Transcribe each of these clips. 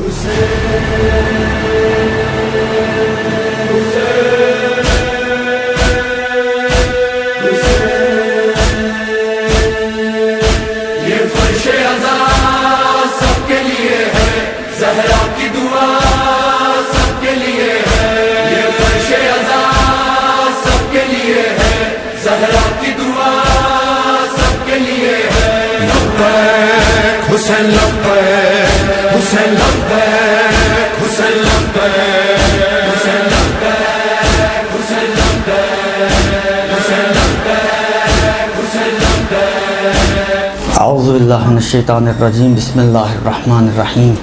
ये फर्शे अज़ा सबके लिए है, ज़हरा की दुआ सबके लिए है। ये फर्शे अज़ा सबके लिए है, ज़हरा की दुआ सबके लिए है। लब्बैक हुसैन लब्बैक, हुसैन लब्बैक, हुसैन लब्बैक, हुसैन लब्बैक, हुसैन लब्बैक, हुसैन लब्बैक, हुसैन लब्बैक। औज़ु बिल्लाहि मिनश शैतानिर रजीम, बिस्मिल्लाहिर रहमानिर रहीम।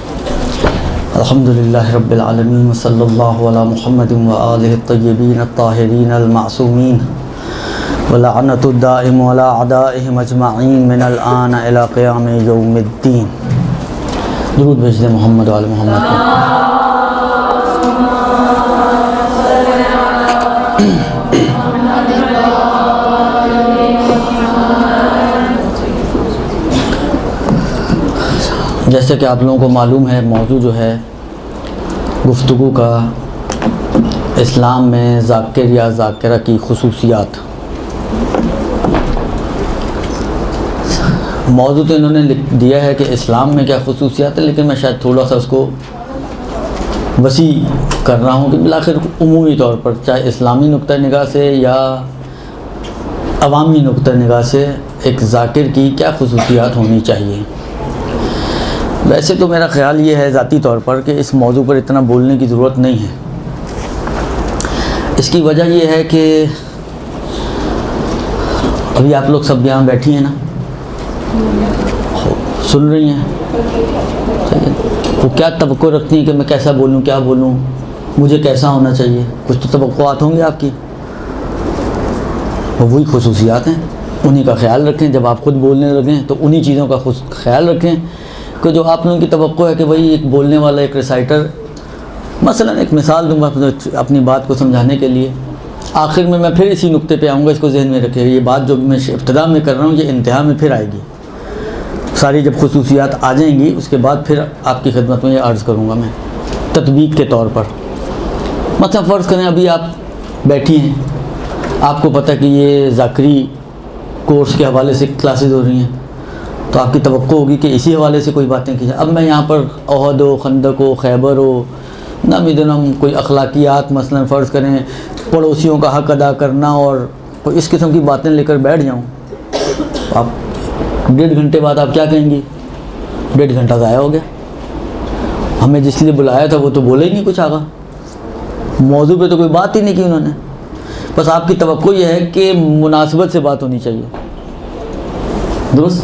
अल्हम्दुलिल्लाहि रब्बिल आलमीन, व सल्लल्लाहु अला मुहम्मदिन व आलिहि त्तय्यिबीन अत्ताहिरीन अल मासूमीन, व लअनतुद दाइम अला अदाइहिम अजमईन मिनल आन इला क़ियाम यौमिद्दीन। दुरूद भेज दे मोहम्मद व आले मोहम्मद को। जैसे कि आप लोगों को मालूम है, मौजू जो है गुफ्तगू का इस्लाम में ज़ाकिर या ज़ाकिरा की खुसूसियात। मौजू तो इन्होंने लिख दिया है कि इस्लाम में क्या खुसूसियात है, लेकिन मैं शायद थोड़ा सा उसको वसी कर रहा हूँ कि बिलाखिर उमूमी तौर पर, चाहे इस्लामी नुक्ता निगाह से या अवामी नुक्ता निगाह से, एक ज़ाकिर की क्या खुसूसियात होनी चाहिए। वैसे तो मेरा ख़्याल ये है ज़ाती तौर पर कि इस मौजू पर इतना बोलने की ज़रूरत नहीं है। इसकी वजह ये है कि अभी आप लोग सब यहाँ बैठी हैं ना, सुन रही हैं, वो क्या तवक्को रखती हैं कि मैं कैसा बोलूँ, क्या बोलूँ, मुझे कैसा होना चाहिए। कुछ तो तवक्कुआत होंगे आपकी, वो वही खुसूसियात हैं, उन्हीं का ख्याल रखें। जब आप ख़ुद बोलने लगें तो उन्हीं चीज़ों का ख्याल रखें कि जो आप लोगों की तवक्को है कि भाई एक बोलने वाला, एक रिसाइटर, मसलन एक मिसाल दूंगा अपनी बात को समझाने के लिए। आखिर में मैं फिर इसी नुक्ते पे आऊँगा, इसको जहन में रखिएगा। ये बात जो मैं इब्तिदा में कर रहा हूँ, ये इंतहा में फिर आएगी। सारी जब खुसूसियात आ जाएंगी उसके बाद फिर आपकी खिदमत में ये अर्ज़ करूँगा मैं तत्बीक के तौर पर। मतलब फ़र्ज़ करें अभी आप बैठी हैं, आपको पता है कि ये ज़ाकरी कोर्स के हवाले से क्लासेस हो रही हैं, तो आपकी तवक्को होगी कि इसी हवाले से कोई बातें की जाए। अब मैं यहाँ पर ओहद हो, खंदक हो, खैबर हो, नम कोई अखलाकियात, मसलन फ़र्ज़ करें पड़ोसियों का हक़ अदा करना और कोई इस किस्म की बातें लेकर बैठ जाऊँ, तो आप 1.5 घंटे बाद आप क्या कहेंगी? 1.5 घंटा ज़ाया हो गया, हमें जिसलिए बुलाया था वो तो बोले ही नहीं कुछ आगा, मौजू पे तो कोई बात ही नहीं की उन्होंने। बस आपकी तवक्को ये है कि मुनासिबत से बात होनी चाहिए, दुरुस्त।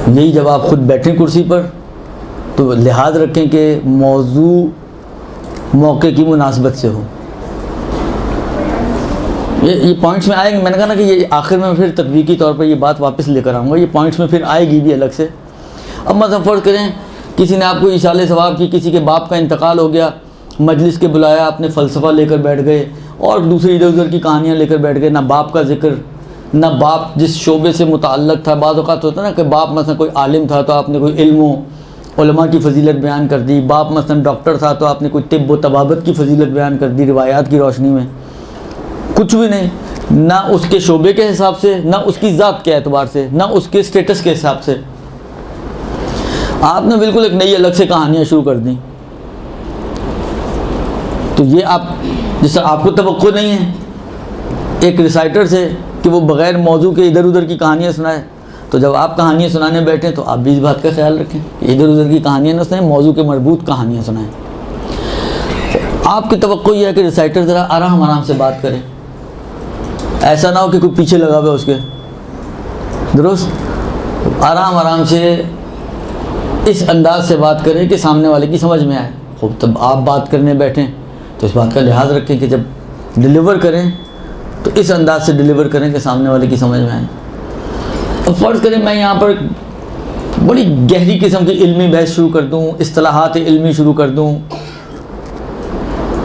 यही जब आप ख़ुद बैठें कुर्सी पर तो लिहाज रखें कि मौजू मौके की मुनासिबत से हो। ये पॉइंट्स में आएंगे। मैंने कहा ना कि ये आखिर में फिर तत्वीकी तौर पर ये बात वापस लेकर आऊँगा, ये पॉइंट्स में फिर आएगी भी अलग से। अब मतलब फ़र्ज़ करें किसी ने आपको इशाले सवाब की, किसी के बाप का इंतकाल हो गया, मजलिस के बुलाया, आपने फ़लसफ़ा लेकर बैठ गए और दूसरी इधर उधर की कहानियाँ लेकर बैठ गए, ना बाप का जिक्र, ना बाप जिस शोबे से मुताल्लक़ था। बाज़ औक़ात होता है ना कि बाप मसलन कोई आलिम था तो आपने कोई इल्म उलमा की फ़जीलत बयान कर दी, बाप मसलन डॉक्टर था तो आपने कोई तिब व तबाबत की फ़जीलत बयान कर दी रिवायात की रोशनी में। कुछ भी नहीं, ना उसके शोबे के हिसाब से, ना उसकी ज़ात के एतबार से, ना उसके स्टेटस के हिसाब से, आपने बिल्कुल एक नई अलग से कहानियाँ शुरू कर दी। तो ये आप, जिससे आपको तवक्को नहीं है एक रिसाइटर से कि वो बग़ैर मौजू के इधर उधर की कहानियाँ सुनाए, तो जब आप कहानियाँ सुनाने बैठें तो आप भी इस बात का ख्याल रखें कि इधर उधर की कहानियाँ न सुनाएं, मौजू के मरबूत कहानियाँ सुनाएं। आपकी तवक्को ये है कि रिसाइटर ज़रा आराम आराम से बात करें, ऐसा ना हो कि कोई पीछे लगा हुआ उसके, दुरुस्त। आराम आराम से इस अंदाज से बात करें कि सामने वाले की समझ में आए। खूब तब आप बात करने बैठें तो इस बात का लिहाज रखें कि जब डिलीवर करें तो इस अंदाज से डिलीवर करें कि सामने वाले की समझ में आए। अब फ़र्ज़ करें मैं यहाँ पर बड़ी गहरी किस्म की इल्मी बहस शुरू कर दूँ, इस्तिलाहात इल्मी शुरू कर दूँ,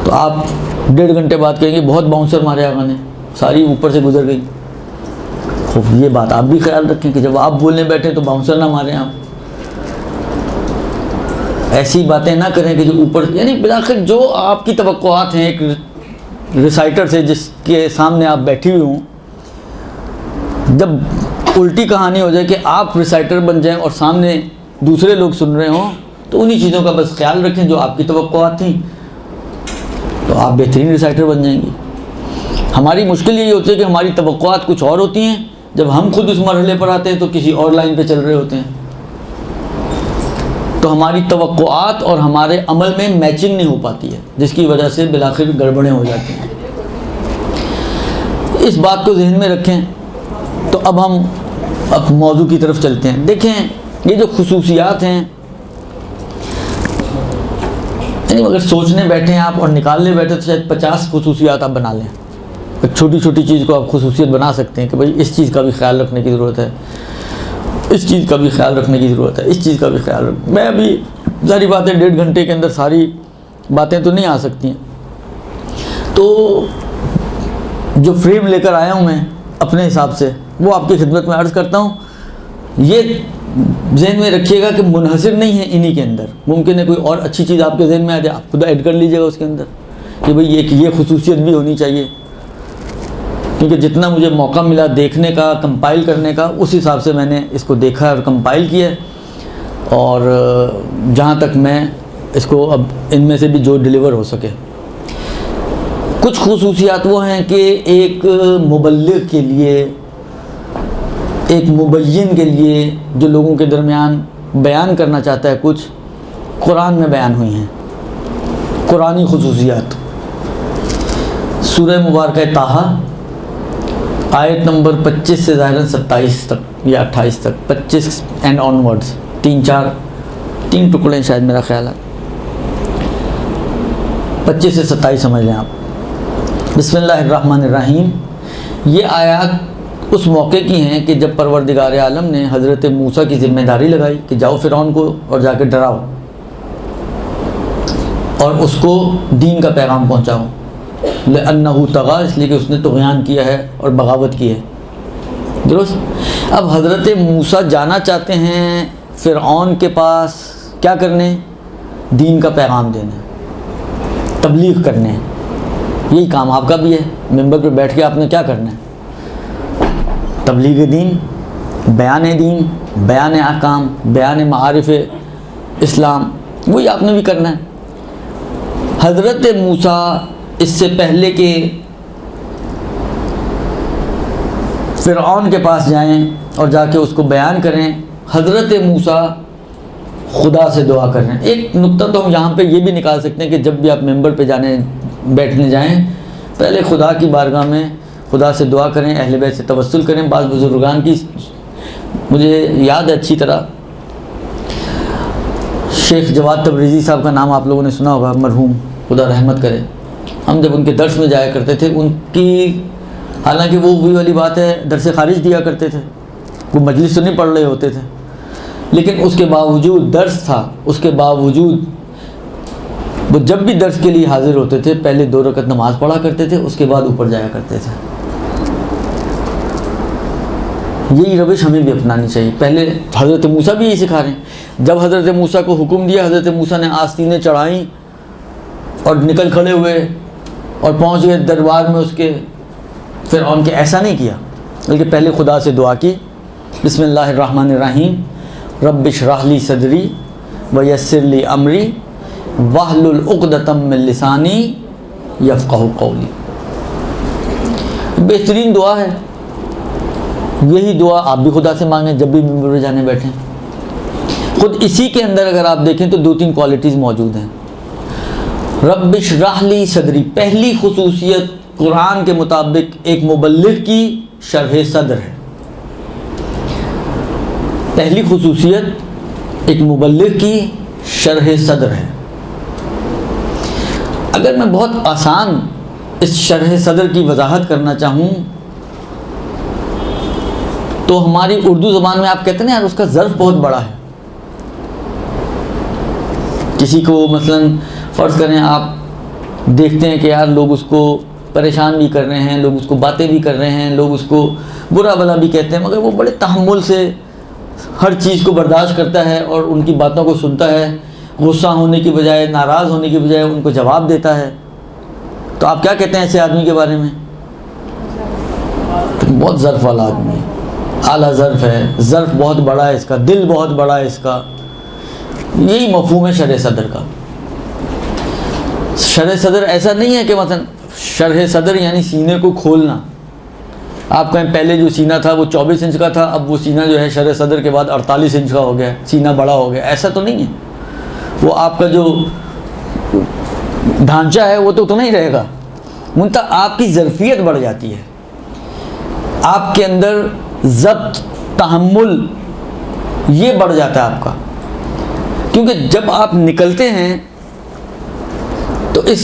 तो आप 1.5 घंटे बाद कहेंगे बहुत बाउंसर मारे आगा ने, सारी ऊपर से गुजर गई। खूब ये बात आप भी ख्याल रखें कि जब आप बोलने बैठे तो बाउंसर ना मारें आप। ऐसी बातें ना करें कि जो ऊपर, यानी बिलाखिर जो आपकी तवक्कुआत हैं एक रिसाइटर से जिसके सामने आप बैठी हुई हों, जब उल्टी कहानी हो जाए कि आप रिसाइटर बन जाएं और सामने दूसरे लोग सुन रहे हों, तो उन्हीं चीज़ों का बस ख्याल रखें जो आपकी तवक्कुआत थी, तो आप बेहतरीन रिसाइटर बन जाएंगी। हमारी मुश्किल यही होती है कि हमारी तवक्कुआत कुछ और होती हैं, जब हम खुद उस मरहले पर आते हैं तो किसी और लाइन पे चल रहे होते हैं। तो हमारी तवक्कुआत और हमारे अमल में मैचिंग नहीं हो पाती है, जिसकी वजह से बिलाखिर गड़बड़ें हो जाती हैं। इस बात को जहन में रखें। तो अब हम मौजू की तरफ चलते हैं। देखें, ये जो खुसूसियात हैं, यानी अगर सोचने बैठे हैं आप और निकालने बैठे तो शायद 50 खुसूसियात आप बना लें। एक छोटी छोटी चीज़ को आप खुसूसियत बना सकते हैं कि भाई इस चीज़ का भी ख्याल रखने की ज़रूरत है, इस चीज़ का भी ख्याल रखने की ज़रूरत है, इस चीज़ का भी ख्याल रख। मैं अभी सारी बातें 1.5 घंटे के अंदर सारी बातें तो नहीं आ सकती हैं, तो जो फ्रेम लेकर आया हूँ मैं अपने हिसाब से वो आपकी खिदमत में अर्ज़ करता हूँ। ये जहन में रखिएगा कि मुनहसर नहीं है इन्हीं के अंदर। मुमकिन है कोई और अच्छी चीज़ आपके जहन में आ जाए, आप खुद ऐड कर लीजिएगा उसके अंदर कि भाई ये खुसूसियत भी होनी चाहिए, क्योंकि जितना मुझे मौका मिला देखने का, कंपाइल करने का, उस हिसाब से मैंने इसको देखा और कंपाइल किया। और जहाँ तक मैं इसको अब इनमें से भी जो डिलीवर हो सके। कुछ खुसूसियात वो हैं कि एक मुबल्लिग के लिए, एक मुबय्यिन के लिए जो लोगों के दरमियान बयान करना चाहता है, कुछ कुरान में बयान हुई हैं कुरानी खुसूसियात। सूरह मुबारक ताहा आयत नंबर 25 से ज़ाहिरन 27 तक या 28 तक, 25 एंड ऑनवर्ड्स, 3 टुकड़े शायद, मेरा ख्याल है 25 से 27 समझ लें आप। बिस्मिल्लाहिर्रहमानिर्रहीम। ये आयत उस मौके की हैं कि जब परवरदिगार आलम ने हज़रत मूसा की ज़िम्मेदारी लगाई कि जाओ फ़िरौन को और जाके डराओ और उसको दीन का पैगाम पहुँचाओ। लअन्नहु तग़ा, इसलिए कि उसने तुग़यान किया है और बगावत की है। दुरुस्त। अब हज़रत मूसा जाना चाहते हैं फ़िरऔन के पास, क्या करने? दीन का पैगाम देने, तबलीग करने। यही काम आपका भी है। मिंबर पे बैठ के आपने क्या करना है? तबलीग दीन, बयान दीन, बयान अहकाम, बयान मारिफ़ इस्लाम, वही आपने भी करना है। हज़रत मूसा इससे पहले कि फ़िरऔन के पास जाएं और जाके उसको बयान करें, हज़रत मूसा खुदा से दुआ कर रहे हैं। एक नुक्ता तो हम यहाँ पे ये भी निकाल सकते हैं कि जब भी आप मेंबर पे बैठने जाएं, पहले खुदा की बारगाह में खुदा से दुआ करें, अहले बैत से तवस्सुल करें। बाज़ बुज़ुर्गान की मुझे याद है अच्छी तरह, शेख जवाद तबरेज़ी साहब का नाम आप लोगों ने सुना होगा, मरहूम, खुदा रहमत करे। हम जब उनके दर्स में जाया करते थे, उनकी हालांकि वो भी वाली बात है, दर्स खारिज दिया करते थे, वो मजलिस तो नहीं पढ़ रहे होते थे, लेकिन उसके बावजूद दर्स था, उसके बावजूद वो जब भी दर्स के लिए हाजिर होते थे पहले 2 रकत नमाज़ पढ़ा करते थे, उसके बाद ऊपर जाया करते थे। यही रविश हमें भी अपनानी चाहिए। पहले हज़रत मूसा भी यही सिखा रहे हैं। जब हज़रत मूसा को हुक्म दिया, हज़रत मूसा ने आस्तीनें चढ़ाई और निकल खड़े हुए और पहुँच गए दरबार में उसके। फिर उनके ऐसा नहीं किया, बल्कि पहले खुदा से दुआ की, बिस्मिल्लाहिर्रहमानिर्रहीम, रब्बिश्रह ली सदरी व यस्सिर ली अमरी वहलुल उक़दतम मिन लिसानी यफ़क़हू क़ौली। बेहतरीन दुआ है। यही दुआ आप भी खुदा से मांगें जब भी मिंबर पे जाने बैठें। खुद इसी के अंदर अगर आप देखें तो 2-3 क्वालिटीज़ मौजूद हैं। रब्बिश्रह ली सदरी, पहली खुसूसियत कुरान के मुताबिक एक मुबल्लिग की शरह सदर है। पहली खुसूसियत एक मुबल्लिग की शरह सदर है। अगर मैं बहुत आसान इस शरह सदर की वजाहत करना चाहूँ तो हमारी उर्दू ज़बान में आप कहते हैं यार उसका ज़र्फ़ बहुत बड़ा है। किसी को मसलन फ़र्ज़ करें, आप देखते हैं कि यार लोग उसको परेशान भी कर रहे हैं, लोग उसको बातें भी कर रहे हैं, लोग उसको बुरा भला भी कहते हैं, मगर वो बड़े तहम्मुल से हर चीज़ को बर्दाश्त करता है और उनकी बातों को सुनता है गुस्सा होने की बजाय, नाराज़ होने की बजाय उनको जवाब देता है। तो आप क्या कहते हैं ऐसे आदमी के बारे में? तो बहुत ज़र्फ़ वाला आदमी है, आला ज़र्फ़ है, ज़र्फ़ बहुत बड़ा है इसका, दिल बहुत बड़ा है इसका। यही मफ़हूम है शरह सदर का। शरह सदर ऐसा नहीं है कि मतलब शरह सदर यानी सीने को खोलना। आप कहें पहले जो सीना था वो 24 इंच का था, अब वो सीना जो है शरह सदर के बाद 48 इंच का हो गया, सीना बड़ा हो गया, ऐसा तो नहीं है। वो आपका जो ढांचा है वो तो उतना ही रहेगा, मुंतहा आपकी ज़र्फ़ियत बढ़ जाती है, आपके अंदर ज़ब्त, तहम्मुल ये बढ़ जाता है आपका। क्योंकि जब आप निकलते हैं तो इस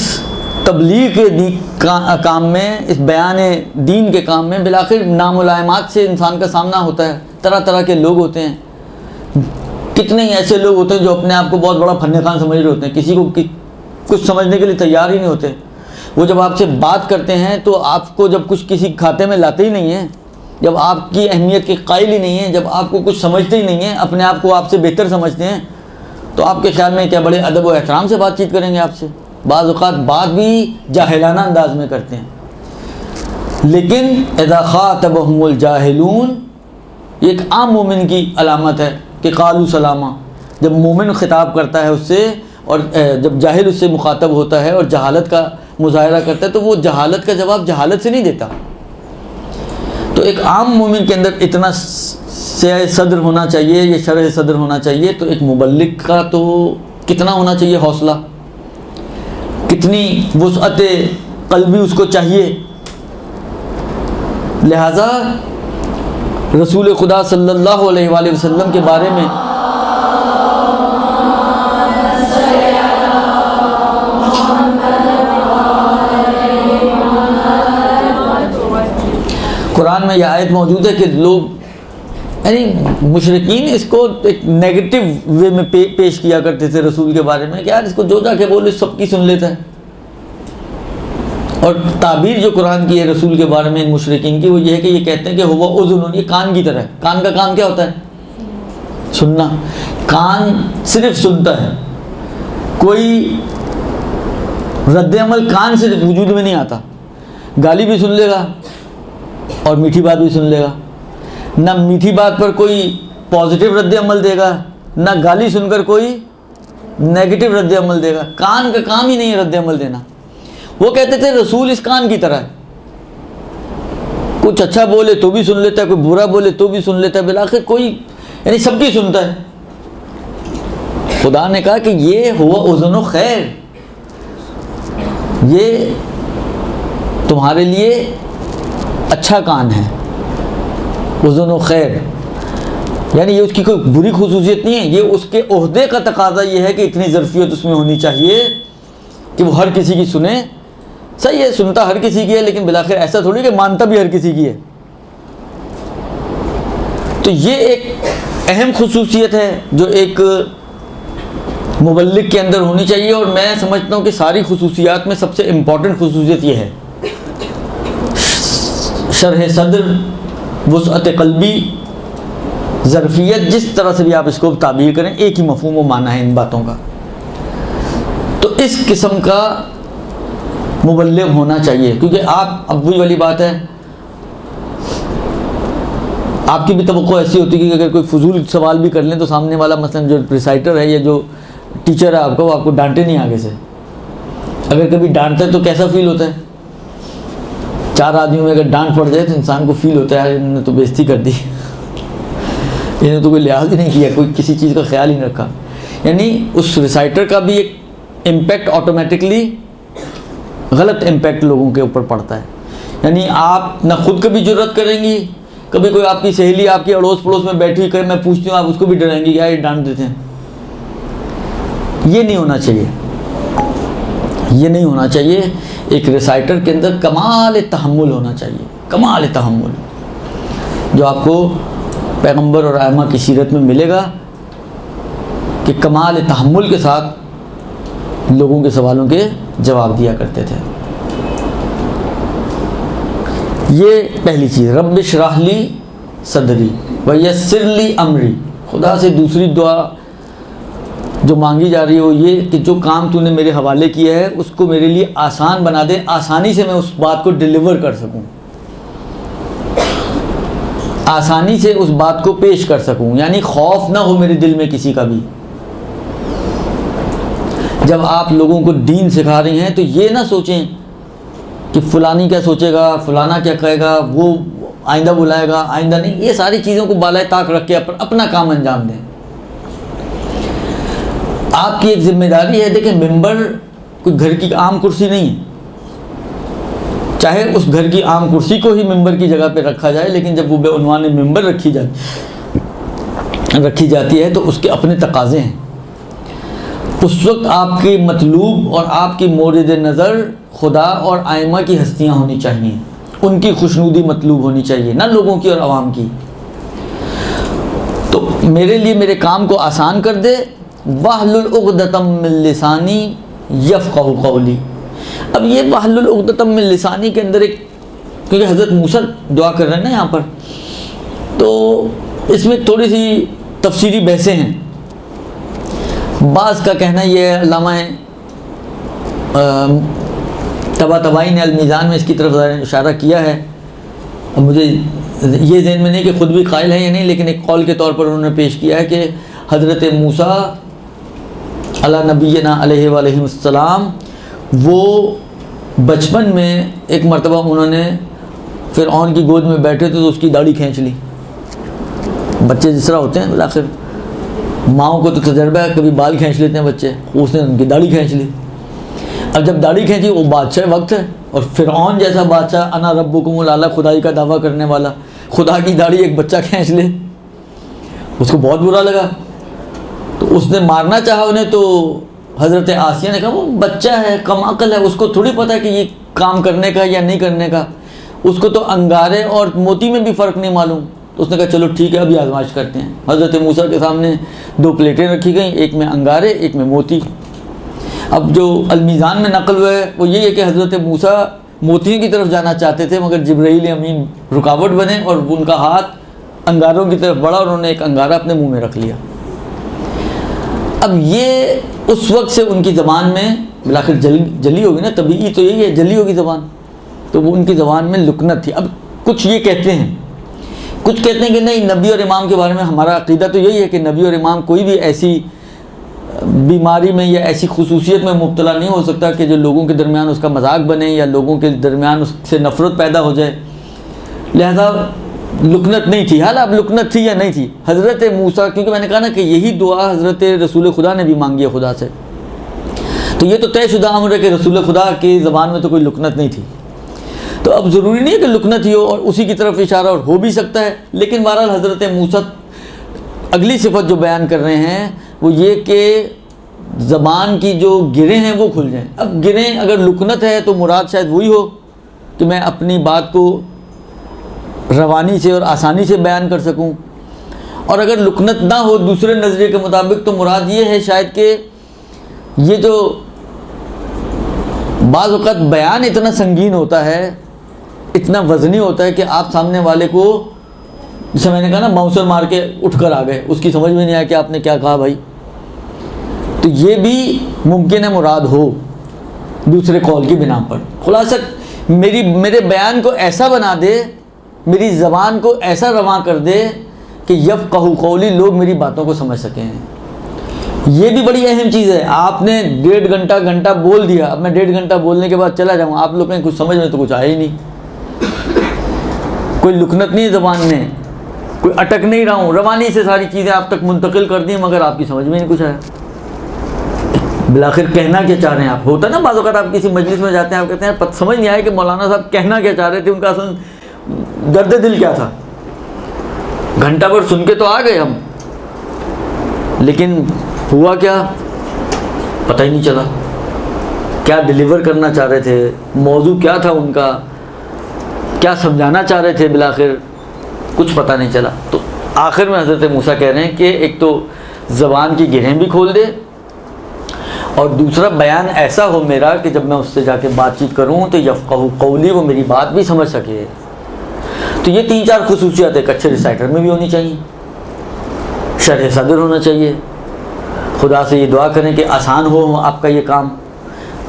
तबलीग के काम में, इस बयान दीन के काम में बिलाखिर नामुलायमात से इंसान का सामना होता है। तरह तरह के लोग होते हैं, कितने ही ऐसे लोग होते हैं जो अपने आप को बहुत बड़ा फन्ने खान समझ रहे होते हैं, किसी को कुछ समझने के लिए तैयार ही नहीं होते। वो जब आपसे बात करते हैं तो आपको जब कुछ किसी खाते में लाते ही नहीं हैं, जब आपकी अहमियत के कायल ही नहीं है, जब आपको कुछ समझते ही नहीं हैं, अपने आप को आपसे बेहतर समझते हैं, तो आपके ख्याल में क्या बड़े अदब और एहतराम से बातचीत करेंगे आपसे। बाज़ औक़ात बात भी जाहिलाना अंदाज में करते हैं। लेकिन इज़ा ख़ातबहुमुल जाहिलून, ये एक आम मोमिन की अलामत है कि क़ालू सलामा। जब मोमिन ख़िताब करता है उससे और जब जाहिल उससे मुखातब होता है और जहालत का मुज़ाहरा करता है तो वो जहालत का जवाब जहालत से नहीं देता। तो एक आम मोमिन के अंदर इतना से सदर होना चाहिए, ये शरह सदर होना चाहिए। तो एक मुबल्लिग का तो कितना होना चाहिए हौसला, कितनी वुसअत क़ल्बी उसको चाहिए। लिहाजा रसूल खुदा सल्लल्लाहु अलैहि वसल्लम के बारे में कुरान में यह आयत मौजूद है कि लोग यानी मुशरिकीन इसको एक नेगेटिव वे में पेश किया करते थे रसूल के बारे में कि यार इसको जो जाके बोले सबकी सुन लेता है। और ताबीर जो कुरान की है रसूल के बारे में मुशरिकीन की, वो ये है कि ये कहते हैं कि हुवा उज़ुन, ये कान की तरह है। कान का काम क्या होता है? सुनना। कान सिर्फ सुनता है, कोई रद्द-ए-अमल कान से वजूद में नहीं आता। गाली भी सुन लेगा और मीठी बात भी सुन लेगा, ना मीठी बात पर कोई पॉजिटिव रद्द-ए-अमल देगा, ना गाली सुनकर कोई नेगेटिव रद्द-ए-अमल देगा। कान का काम ही नहीं है रद्द-ए-अमल देना। वो कहते थे रसूल इस कान की तरह है, कुछ अच्छा बोले तो भी सुन लेता है, कोई बुरा बोले तो भी सुन लेता है, बिलाखिर कोई यानी सबकी सुनता है। खुदा ने कहा कि ये हुआ उज़ुन खैर, ये तुम्हारे लिए अच्छा कान है, उज़ुन खैर। यानी ये उसकी कोई बुरी खुसूसियत नहीं है, ये उसके ओहदे का तकाज़ा ये है कि इतनी ज़र्फ़ियत उसमें होनी चाहिए कि वो हर किसी की सुने। सही है, सुनता हर किसी की है, लेकिन बिलाखिर ऐसा थोड़ी कि मानता भी हर किसी की है। तो ये एक अहम खुसूसियत है जो एक मुबल्लिग के अंदर होनी चाहिए। और मैं समझता हूँ कि सारी खुसूसियात में सबसे इम्पॉर्टेंट खुसूसियत ये है, शरह सदर, वुसअत क़ल्बी, ज़र्फ़ियत, जिस तरह से भी आप इसको ताबीर करें, एक ही मफ़हूम व माना है इन बातों का। तो इस किस्म का मुबल्लिग होना चाहिए, क्योंकि आप अब वही वाली बात है, आपकी भी तवक्को ऐसी होती है कि अगर कोई फजूल सवाल भी कर लें तो सामने वाला मसलन जो रिसाइटर है या जो टीचर है आपका, वो आपको डांटे नहीं आगे से। अगर कभी डांटता है तो कैसा फील होता है? चार आदमियों में अगर डांट पड़ जाए तो इंसान को फील होता है इन्होंने तो बेइज्जती कर दी, इन्होंने तो कोई लिहाज ही नहीं किया, कोई किसी चीज़ का ख्याल ही नहीं रखा। यानी उस रिसाइटर का भी एक इम्पैक्ट ऑटोमेटिकली गलत इम्पैक्ट लोगों के ऊपर पड़ता है। यानी आप ना खुद कभी जुर्रत करेंगी, कभी कोई आपकी सहेली आपकी अड़ोस पड़ोस में बैठी करे, मैं पूछती हूँ, आप उसको भी डराएंगी क्या ये डांट देते हैं। ये नहीं होना चाहिए, ये नहीं होना चाहिए। एक रिसाइटर के अंदर कमाल तहम्मुल होना चाहिए, कमाल तहम्मुल, जो आपको पैगंबर और आइमा की सीरत में मिलेगा कि कमाल तहम्मुल के साथ लोगों के सवालों के जवाब दिया करते थे। ये पहली चीज़, रब्ब इश्रह ली सदरी व यस्सिर ली अमरी। खुदा से दूसरी दुआ जो मांगी जा रही है वो ये कि जो काम तूने मेरे हवाले किया है उसको मेरे लिए आसान बना दे, आसानी से मैं उस बात को डिलीवर कर सकूं, आसानी से उस बात को पेश कर सकूं, यानी खौफ ना हो मेरे दिल में किसी का भी। जब आप लोगों को दीन सिखा रही हैं तो ये ना सोचें कि फ़लानी क्या सोचेगा, फ़लाना क्या कहेगा, वो आइंदा बुलाएगा, आइंदा नहीं, ये सारी चीज़ों को बालाए ताक रख के अपना काम अंजाम दें। आपकी एक जिम्मेदारी है। देखिए, मिंबर कोई घर की आम कुर्सी नहीं है, चाहे उस घर की आम कुर्सी को ही मिंबर की जगह पे रखा जाए, लेकिन जब वो बेउनवान मिंबर रखी जाती है तो उसके अपने तकाज़े हैं। उस वक्त आपके मतलूब और आपकी मोरिद नज़र खुदा और आइमा की हस्तियाँ होनी चाहिए, उनकी खुशनुदी मतलूब होनी चाहिए, ना लोगों की और आवाम की। तो मेरे लिए मेरे काम को आसान कर दे। वहलुल उक़दतम मिन लिसानी यफ़क़हू क़ौली। अब ये वहलुल उक़दतम मिन लिसानी के अंदर एक, क्योंकि हज़रत मूसा दुआ कर रहे हैं ना यहाँ पर, तो इसमें थोड़ी सी तफसीरी बहसें हैं। बाज़ का कहना ये है, अल्लामा तबातबाई ने अल-मीज़ान में इसकी तरफ इशारा किया है। अब मुझे ये ज़हन में नहीं कि ख़ुद भी कायल है या नहीं, लेकिन एक कौल के तौर पर उन्होंने पेश किया है कि हज़रत मूसा अला नबीना अलैहि वसल्लम वो बचपन में एक मरतबा उन्होंने फ़िरऔन की गोद में बैठे थे तो उसकी दाढ़ी खींच ली। बच्चे जिस तरह होते हैं, आखिर माओं को तो तजर्बा है, कभी बाल खींच लेते हैं बच्चे, उसने उनकी दाढ़ी खींच ली। अब जब दाढ़ी खींची, वो बादशाह वक्त है और फ़िरऔन जैसा बादशाह, अना रब्बुकुमुल आला, खुदाई का दावा करने वाला, खुदा की दाढ़ी एक बच्चा खींच ले, उसको बहुत बुरा लगा। तो उसने मारना चाहा उन्हें, तो हज़रत आसिया ने कहा वो बच्चा है, कम अकल है, उसको थोड़ी पता है कि ये काम करने का या नहीं करने का, उसको तो अंगारे और मोती में भी फ़र्क नहीं मालूम। तो उसने कहा चलो ठीक है, अभी आजमाइश करते हैं। हज़रत मूसा के सामने 2 प्लेटें रखी गई, एक में अंगारे, एक में मोती। अब जो अल-मीज़ान में नकल हुआ है वो यही है कि हज़रत मूसा मोतियों की तरफ जाना चाहते थे, मगर जिब्राईल अमीन रुकावट बने और उनका हाथ अंगारों की तरफ बढ़ा और उन्होंने एक अंगारा अपने मुंह में रख लिया। अब ये उस वक्त से उनकी ज़बान में बिलाखिर जली होगी ना, तभी तो यही है, जली होगी ज़बान, तो वो उनकी ज़बान में लुकनत थी। अब कुछ ये कहते हैं, कुछ कहते हैं कि नहीं, नबी और इमाम के बारे में हमारा अक़ीदा तो यही है कि नबी और इमाम कोई भी ऐसी बीमारी में या ऐसी खुसूसियत में मुब्तला नहीं हो सकता कि जो लोगों के दरमियान उसका मजाक बने या लोगों के दरमियान उससे नफ़रत पैदा हो जाए, लिहाजा लुकनत नहीं थी। हाल अब लुकनत थी या नहीं थी, हज़रत मूसा, क्योंकि मैंने कहा ना कि यही दुआ हज़रत रसूल खुदा ने भी मांगी है खुदा से, तो ये तो तयशुदा अमर है कि रसूल खुदा की ज़बान में तो कोई लुकनत नहीं थी। तो अब ज़रूरी नहीं है कि लुकनत ही हो, और उसी की तरफ इशारा और हो भी सकता है, लेकिन बहरहाल हज़रत मूसा अगली सिफत जो बयान कर रहे हैं वो ये कि ज़बान की जो गिरें हैं वो खुल जाएं। अब गिरें अगर लुकनत है तो मुराद शायद वही हो कि मैं अपनी बात को रवानी से और आसानी से बयान कर सकूं, और अगर लुकनत ना हो दूसरे नज़रिए के मुताबिक तो मुराद ये है शायद कि ये जो बाज़ वक़्त बयान इतना संगीन होता है, इतना वज़नी होता है कि आप सामने वाले को, जैसे मैंने कहा ना, बाउंसर मार के उठ कर आ गए, उसकी समझ में नहीं आया कि आपने क्या कहा भाई, तो ये भी मुमकिन है मुराद हो दूसरे कौल की बिना पर। खुलासा मेरे बयान को ऐसा बना दे, मेरी ज़बान को ऐसा रवां कर दे कि यफ़क़हू क़ौली, लोग मेरी बातों को समझ सकें। ये भी बड़ी अहम चीज़ है। आपने 1.5 घंटा बोल दिया, अब मैं 1.5 घंटा बोलने के बाद चला जाऊँ, आप लोग कहें कुछ समझ में तो कुछ आया ही नहीं, कोई लुकनत नहीं है ज़बान में, कोई अटक नहीं रहा हूँ, रवानी से सारी चीज़ें आप तक मुंतकिल कर दी, मगर आपकी समझ में नहीं कुछ आया। बिलाखिर कहना क्या चाह रहे हैं आप? होता ना बाज़ वक़्त आप किसी मजलिस में जाते हैं, आप कहते हैं समझ नहीं आया कि मौलाना साहब कहना क्या चाह रहे थे, उनका असल दर्द दिल क्या था। घंटा भर सुन के तो आ गए हम, लेकिन हुआ क्या पता ही नहीं चला, क्या डिलीवर करना चाह रहे थे, मौजू क्या था उनका, क्या समझाना चाह रहे थे, बिलाखिर कुछ पता नहीं चला। तो आखिर में हज़रत मूसा कह रहे हैं कि एक तो ज़बान की गिरहें भी खोल दे, और दूसरा बयान ऐसा हो मेरा कि जब मैं उससे जाके बातचीत करूं तो यफ़क़हू क़ौली, वो मेरी बात भी समझ सके। तो ये 3-4 खुसूसियात एक अच्छे रिसाइटर में भी होनी चाहिए। शरह सदर होना चाहिए, खुदा से ये दुआ करें कि आसान हो आपका ये काम,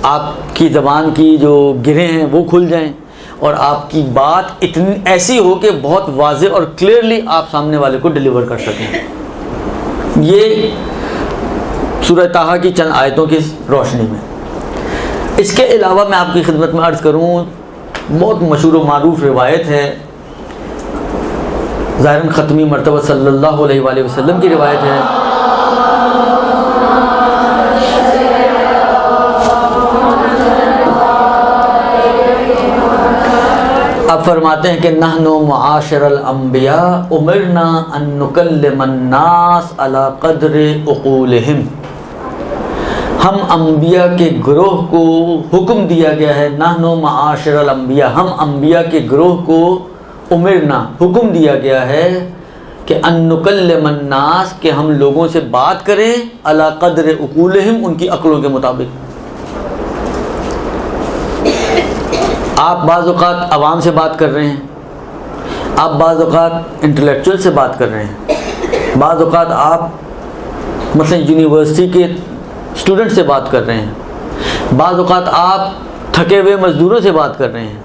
आपकी ज़बान की जो गिरें हैं वो खुल जाएं और आपकी बात इतनी ऐसी हो कि बहुत वाज़ेह और क्लियरली आप सामने वाले को डिलीवर कर सकें। ये सूरह ताहा की चंद आयतों की रोशनी में। इसके अलावा मैं आपकी खिदमत में अर्ज़ करूँ, बहुत मशहूर व मारूफ रिवायत है, ज़ाहिरन ख़त्मी मरतबा सल्लल्लाहु अलैहि वसल्लम की रिवायत है। अब फरमाते हैं कि नहनु मुआशरल अंबिया उमिरना अन नुकल्लिमन नास अला क़द्रि उक़ूलिहिम। हम अंबिया के ग्रोह को हुक्म दिया गया है, नहनु मुआशरल अंबिया, हम अंबिया के ग्रोह को उमिरना हुक्म दिया गया है कि अन नुकल्लिमन नास, के हम लोगों से बात करें अला क़द्रि उक़ूलिहिम, उनकी अक्लों के मुताबिक। आप बाज़ औक़ात अवाम से बात कर रहे हैं, आप बाज़ औक़ात इंटेलेक्चुअल से बात कर रहे हैं, बाज़ औक़ात आप मसलन यूनिवर्सिटी के स्टूडेंट से बात कर रहे हैं, बाज़ औक़ात आप थके हुए मज़दूरों से बात कर रहे हैं,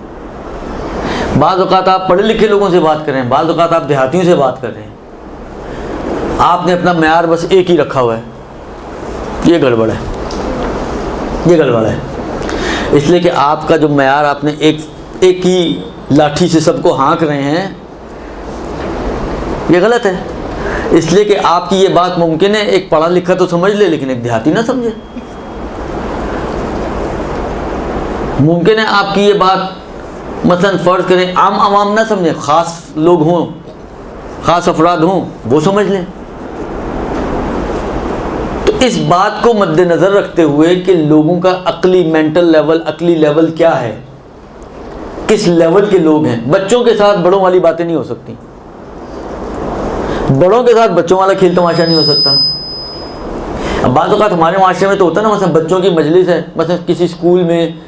बाज़ औक़ात आप पढ़े लिखे लोगों से बात कर रहे हैं, बाज़ औक़ात आप देहातियों से बात कर रहे हैं। आपने अपना मेयार बस एक ही रखा हुआ है, ये गड़बड़ है, ये गड़बड़ है। इसलिए कि आपका जो मेयार आपने एक ही लाठी से सबको हाँक रहे हैं, ये गलत है। इसलिए कि आपकी ये बात मुमकिन है एक पढ़ा लिखा तो समझ ले लेकिन एक देहाती ना समझे। मुमकिन है आपकी ये बात मसलन फ़र्ज़ करें आम आवाम ना समझे, ख़ास लोग हों, ख़ास अफराद हों, वो समझ लें। तो इस बात को मद्देनज़र रखते हुए कि लोगों का अक्ली मेंटल लेवल, अक्ली लेवल क्या है, किस लेवल के लोग हैं। बच्चों के साथ बड़ों वाली बातें नहीं हो सकती, बड़ों के साथ बच्चों वाला खेल तमाशा नहीं हो सकता। अब बात औक़ात हमारे माशरे में तो होता है ना, मसलन बच्चों की मजलिस है, मसलन किसी स्कूल में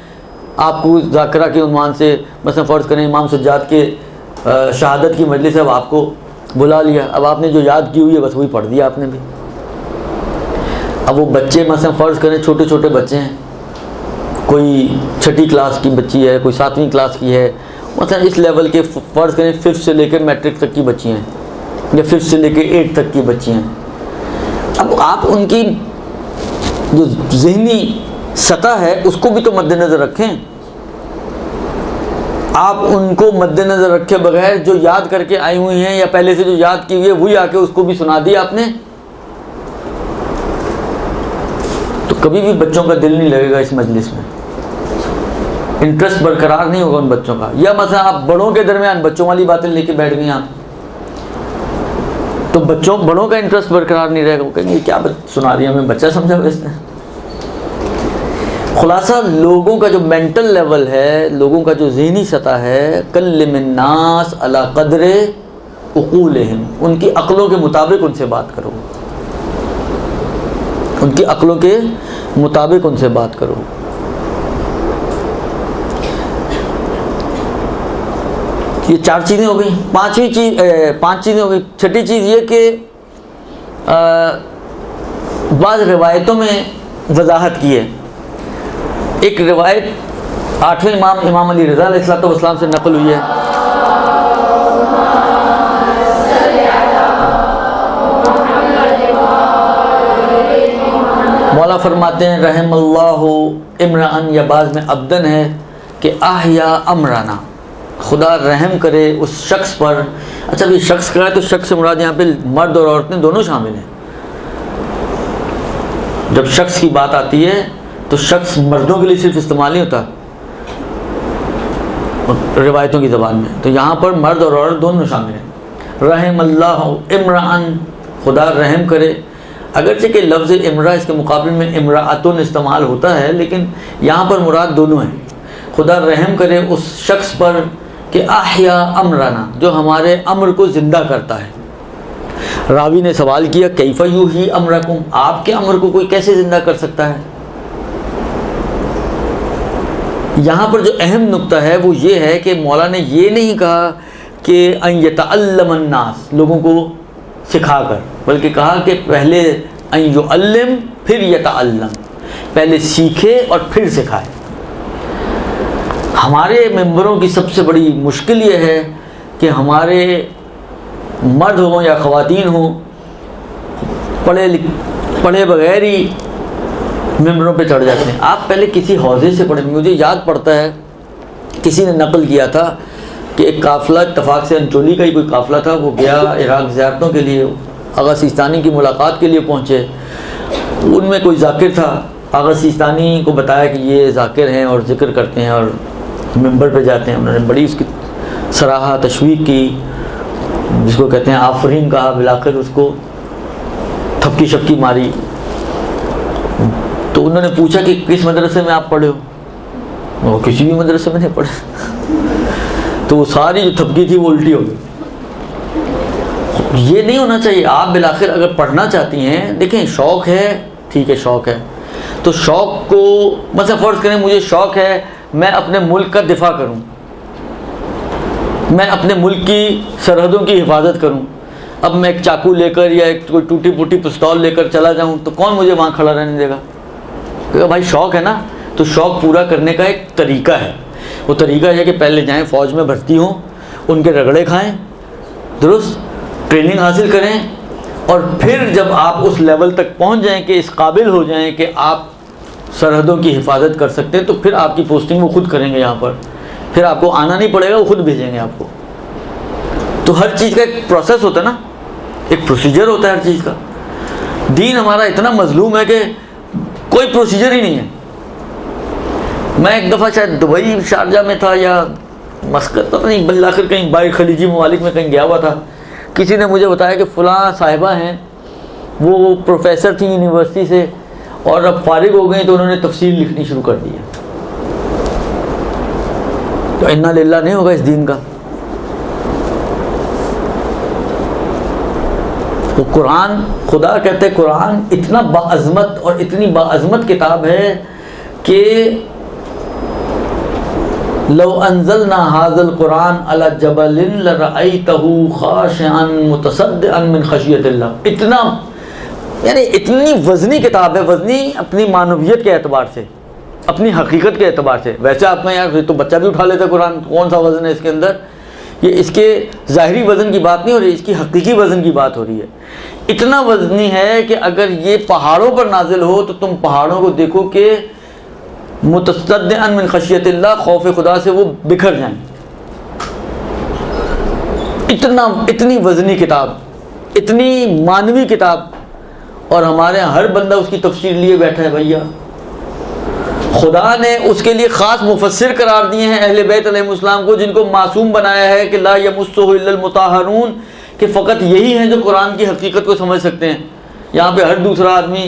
आपको ज़ाकरा के उन्वान से मसलन फ़र्ज़ करें इमाम सज्जाद के शहादत की मजलिस है, अब आपको बुला लिया, अब आपने जो याद की हुई है बस वही पढ़ दिया आपने भी। अब वो बच्चे मसलन फ़र्ज़ करें छोटे छोटे बच्चे हैं, कोई 6ठी क्लास की बच्ची है, कोई 7वीं क्लास की है, मसलन इस लेवल के फ़र्ज़ करें 5th से लेकर मैट्रिक तक की बच्ची हैं या 5th से लेकर 8th तक की बच्ची हैं। अब आप उनकी जो ज़हनी सतह है उसको भी तो मद्देनज़र रखें। आप उनको मद्देनज़र रखे बगैर जो याद करके आई हुई हैं या पहले से जो याद की हुई है वही आके उसको भी सुना दी आपने, तो कभी भी बच्चों का दिल नहीं लगेगा इस मजलिस में, इंटरेस्ट बरकरार नहीं होगा उन बच्चों का। या मसला आप बड़ों के दरमियान बच्चों वाली बातें लेके बैठ गई आप, तो बड़ों का इंटरेस्ट बरकरार नहीं रहेगा, वो कहेंगे क्या सुना रही है हमें, बच्चा समझा इसने। खुलासा लोगों का जो मेंटल लेवल है, लोगों का जो ज़हनी सतह है, कल्लिमिन नास अला क़द्रि उक़ूलिहिम, उनकी अक्लों के मुताबिक उनसे बात करो, उनकी अक्लों के मुताबिक उनसे बात करो। ये 4 चीज़ें हो गई। 5 चीज़ें हो गई। 6ठी चीज़ ये कि बाज़ रिवायतों में वजाहत की है। एक रिवायत 8वें इमाम अली रज़ा अलैहिस्सलाम से नकल हुई है। मौला फरमाते हैं रहमल्लाहु इमरान, या बाज़ में अब्दन है कि आहया अमराना, खुदा रहम करे उस शख्स पर। अच्छा ये शख्स का है तो शख्स से मुराद यहाँ पे मर्द और औरतें दोनों शामिल हैं। जब शख्स की बात आती है तो शख्स मर्दों के लिए सिर्फ इस्तेमाल नहीं होता रिवायतों की ज़बान में, तो यहाँ पर मर्द और औरत दोनों शामिल हैं। रहमल्लाहु इमरान, खुदा रहम करे। अगरचे कि लफ्ज़ इमरा इसके मुकाबले में इमराअतुन इस्तेमाल होता है, लेकिन यहाँ पर मुराद दोनों हैं। खुदा रहम करे उस शख्स पर कि आहया अमराना, जो हमारे अम्र को ज़िंदा करता है। रावी ने सवाल किया कैफ़ा युही अमरकुम, आपके अम्र को कोई कैसे ज़िंदा कर सकता है। यहाँ पर जो अहम नुक्ता है वो ये है कि मौला ने ये नहीं कहा कि अन यतअल्लमन नास, लोगों को सिखा कर, बल्कि कहा कि पहले अन युअल्लिम फिर यतअल्लम, पहले सीखे और फिर सिखाए। हमारे मेंबरों की सबसे बड़ी मुश्किल ये है कि हमारे मर्द हों या ख़वातीन हों, पढ़े बगैर ही मेंबरों पे चढ़ जाते हैं। आप पहले किसी हौजे से पढ़ें। मुझे याद पड़ता है किसी ने नकल किया था कि एक काफ़िला इत्तफाक से अंचोली का ही कोई काफ़िला था, वो गया इराक़ ज़ियारतों के लिए, आगा सिस्तानी की मुलाकात के लिए पहुँचे। उनमें कोई ज़ाकिर था, आगा सिस्तानी को बताया कि ये ज़ाकिर हैं और ज़िक्र करते हैं और मिंबर पे जाते हैं। उन्होंने बड़ी उसकी सराहा तशवीक की, जिसको कहते हैं आफरीन कहा, बिलाखिर उसको थपकी शपकी मारी। तो उन्होंने पूछा कि किस मदरसे में आप पढ़े हो? वो किसी भी मदरसे में नहीं पढ़े। तो वो सारी जो थपकी थी वो उल्टी हो गई। ये नहीं होना चाहिए। आप बिलाखिर अगर पढ़ना चाहती हैं, देखें शौक़ है, ठीक है शौक़ है, तो शौक़ को मतलब फ़र्ज़ करें मुझे शौक़ है मैं अपने मुल्क का दिफा करूं, मैं अपने मुल्क की सरहदों की हिफाजत करूं। अब मैं एक चाकू लेकर या एक कोई टूटी फूटी पिस्तौल लेकर चला जाऊं तो कौन मुझे वहाँ खड़ा रहने देगा? तो भाई शौक़ है ना, तो शौक़ पूरा करने का एक तरीका है। वो तरीका है कि पहले जाएं फ़ौज में भर्ती हों, उनके रगड़े खाएं, दुरुस्त ट्रेनिंग हासिल करें, और फिर जब आप उस लेवल तक पहुंच जाएं कि इस काबिल हो जाएं कि आप सरहदों की हिफाजत कर सकते हैं, तो फिर आपकी पोस्टिंग वो खुद करेंगे यहाँ पर। फिर आपको आना नहीं पड़ेगा, वो खुद भेजेंगे आपको। तो हर चीज़ का एक प्रोसेस होता है ना, एक प्रोसीजर होता है हर चीज़ का। दीन हमारा इतना मजलूम है कि कोई प्रोसीजर ही नहीं है। मैं एक दफ़ा शायद दुबई शारजा में था या मस्कत, पता नहीं, बिलाखिर कहीं बाहर खलीजी ममालिक में कहीं गया हुआ था। किसी ने मुझे बताया कि फ़लाँ साहिबा हैं, वो प्रोफेसर थी यूनिवर्सिटी से और अब फारिग हो गई, तो उन्होंने तफसीर लिखनी शुरू कर दी है। तो इन्ना लिल्लाह नहीं होगा इस दीन का। तो कुरान, खुदा कहते हैं कुरान इतना बाअज़मत और इतनी बाअज़मत किताब है कि लौ अंज़लना हाज़ल कुरान अला जबलिन लरअयतहु खाशिअन मुतसद्दिअन मिन खशियतिल्लाह। इतना यानी इतनी वज़नी किताब है, वज़नी अपनी मानवियत के एतबार से, अपनी हकीकत के एतबार से। वैसे आप में यार तो बच्चा भी उठा लेता है कुरान, कौन सा वज़न है इसके अंदर? ये इसके ज़ाहिरी वज़न की बात नहीं हो रही, इसकी हकीकी वज़न की बात हो रही है। इतना वज़नी है कि अगर ये पहाड़ों पर नाजिल हो तो तुम पहाड़ों को देखो कि मुतसद्दिअन मिन खशियतिल्लाह, खौफ खुदा से वो बिखर जाएं। इतनी वज़नी किताब, इतनी मानवी किताब, और हमारे यहाँ हर बंदा उसकी तफसीर लिए बैठा है। भैया खुदा ने उसके लिए ख़ास मुफस्सिर करार दिए हैं अहले बैत अलैहिमुस्सलाम को, जिनको मासूम बनाया है कि ला यमुस्सुहु इल्लल मुताहरून, कि फ़कत यही हैं जो कुरान की हकीकत को समझ सकते हैं। यहाँ पे हर दूसरा आदमी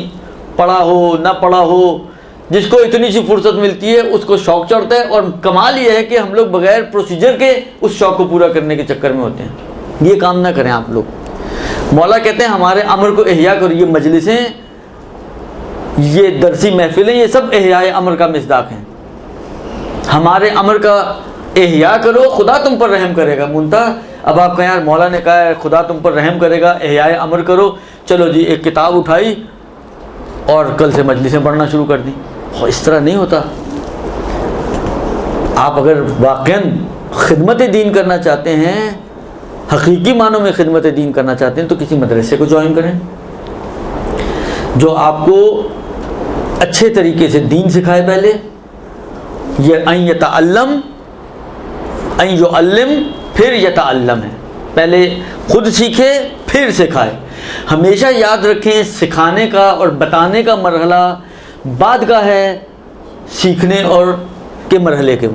पढ़ा हो ना पढ़ा हो, जिसको इतनी सी फुर्सत मिलती है उसको शौक़ चढ़ता है। और कमाल ये है कि हम लोग बग़ैर प्रोसीजर के उस शौक़ को पूरा करने के चक्कर में होते हैं। ये काम ना करें आप लोग। मौला कहते हैं हमारे अमर को एहया करो। ये मजलिसें, ये दरसी महफिलें, ये सब एहयाए अमर का मिसदाक हैं। हमारे अमर का एहया करो, खुदा तुम पर रहम करेगा। मुंता अब आप कहें यार मौला ने कहा है खुदा तुम पर रहम करेगा, एहयाए अमर करो, चलो जी एक किताब उठाई और कल से मजलिसें पढ़ना शुरू कर दी। इस तरह नहीं होता। आप अगर वाक़ई खिदमत दीन करना चाहते हैं, हकीकी मानों में खिदमत दीन करना चाहते हैं, तो किसी मदरसे को ज्वाइन करें जो आपको अच्छे तरीके से दीन सिखाए। पहले ये अन यतअल्लम, अन युअल्लिम फिर यतअल्लम है, पहले खुद सीखे फिर सिखाए। हमेशा याद रखें सिखाने का और बताने का मरहला बाद का है सीखने और के मरहले के,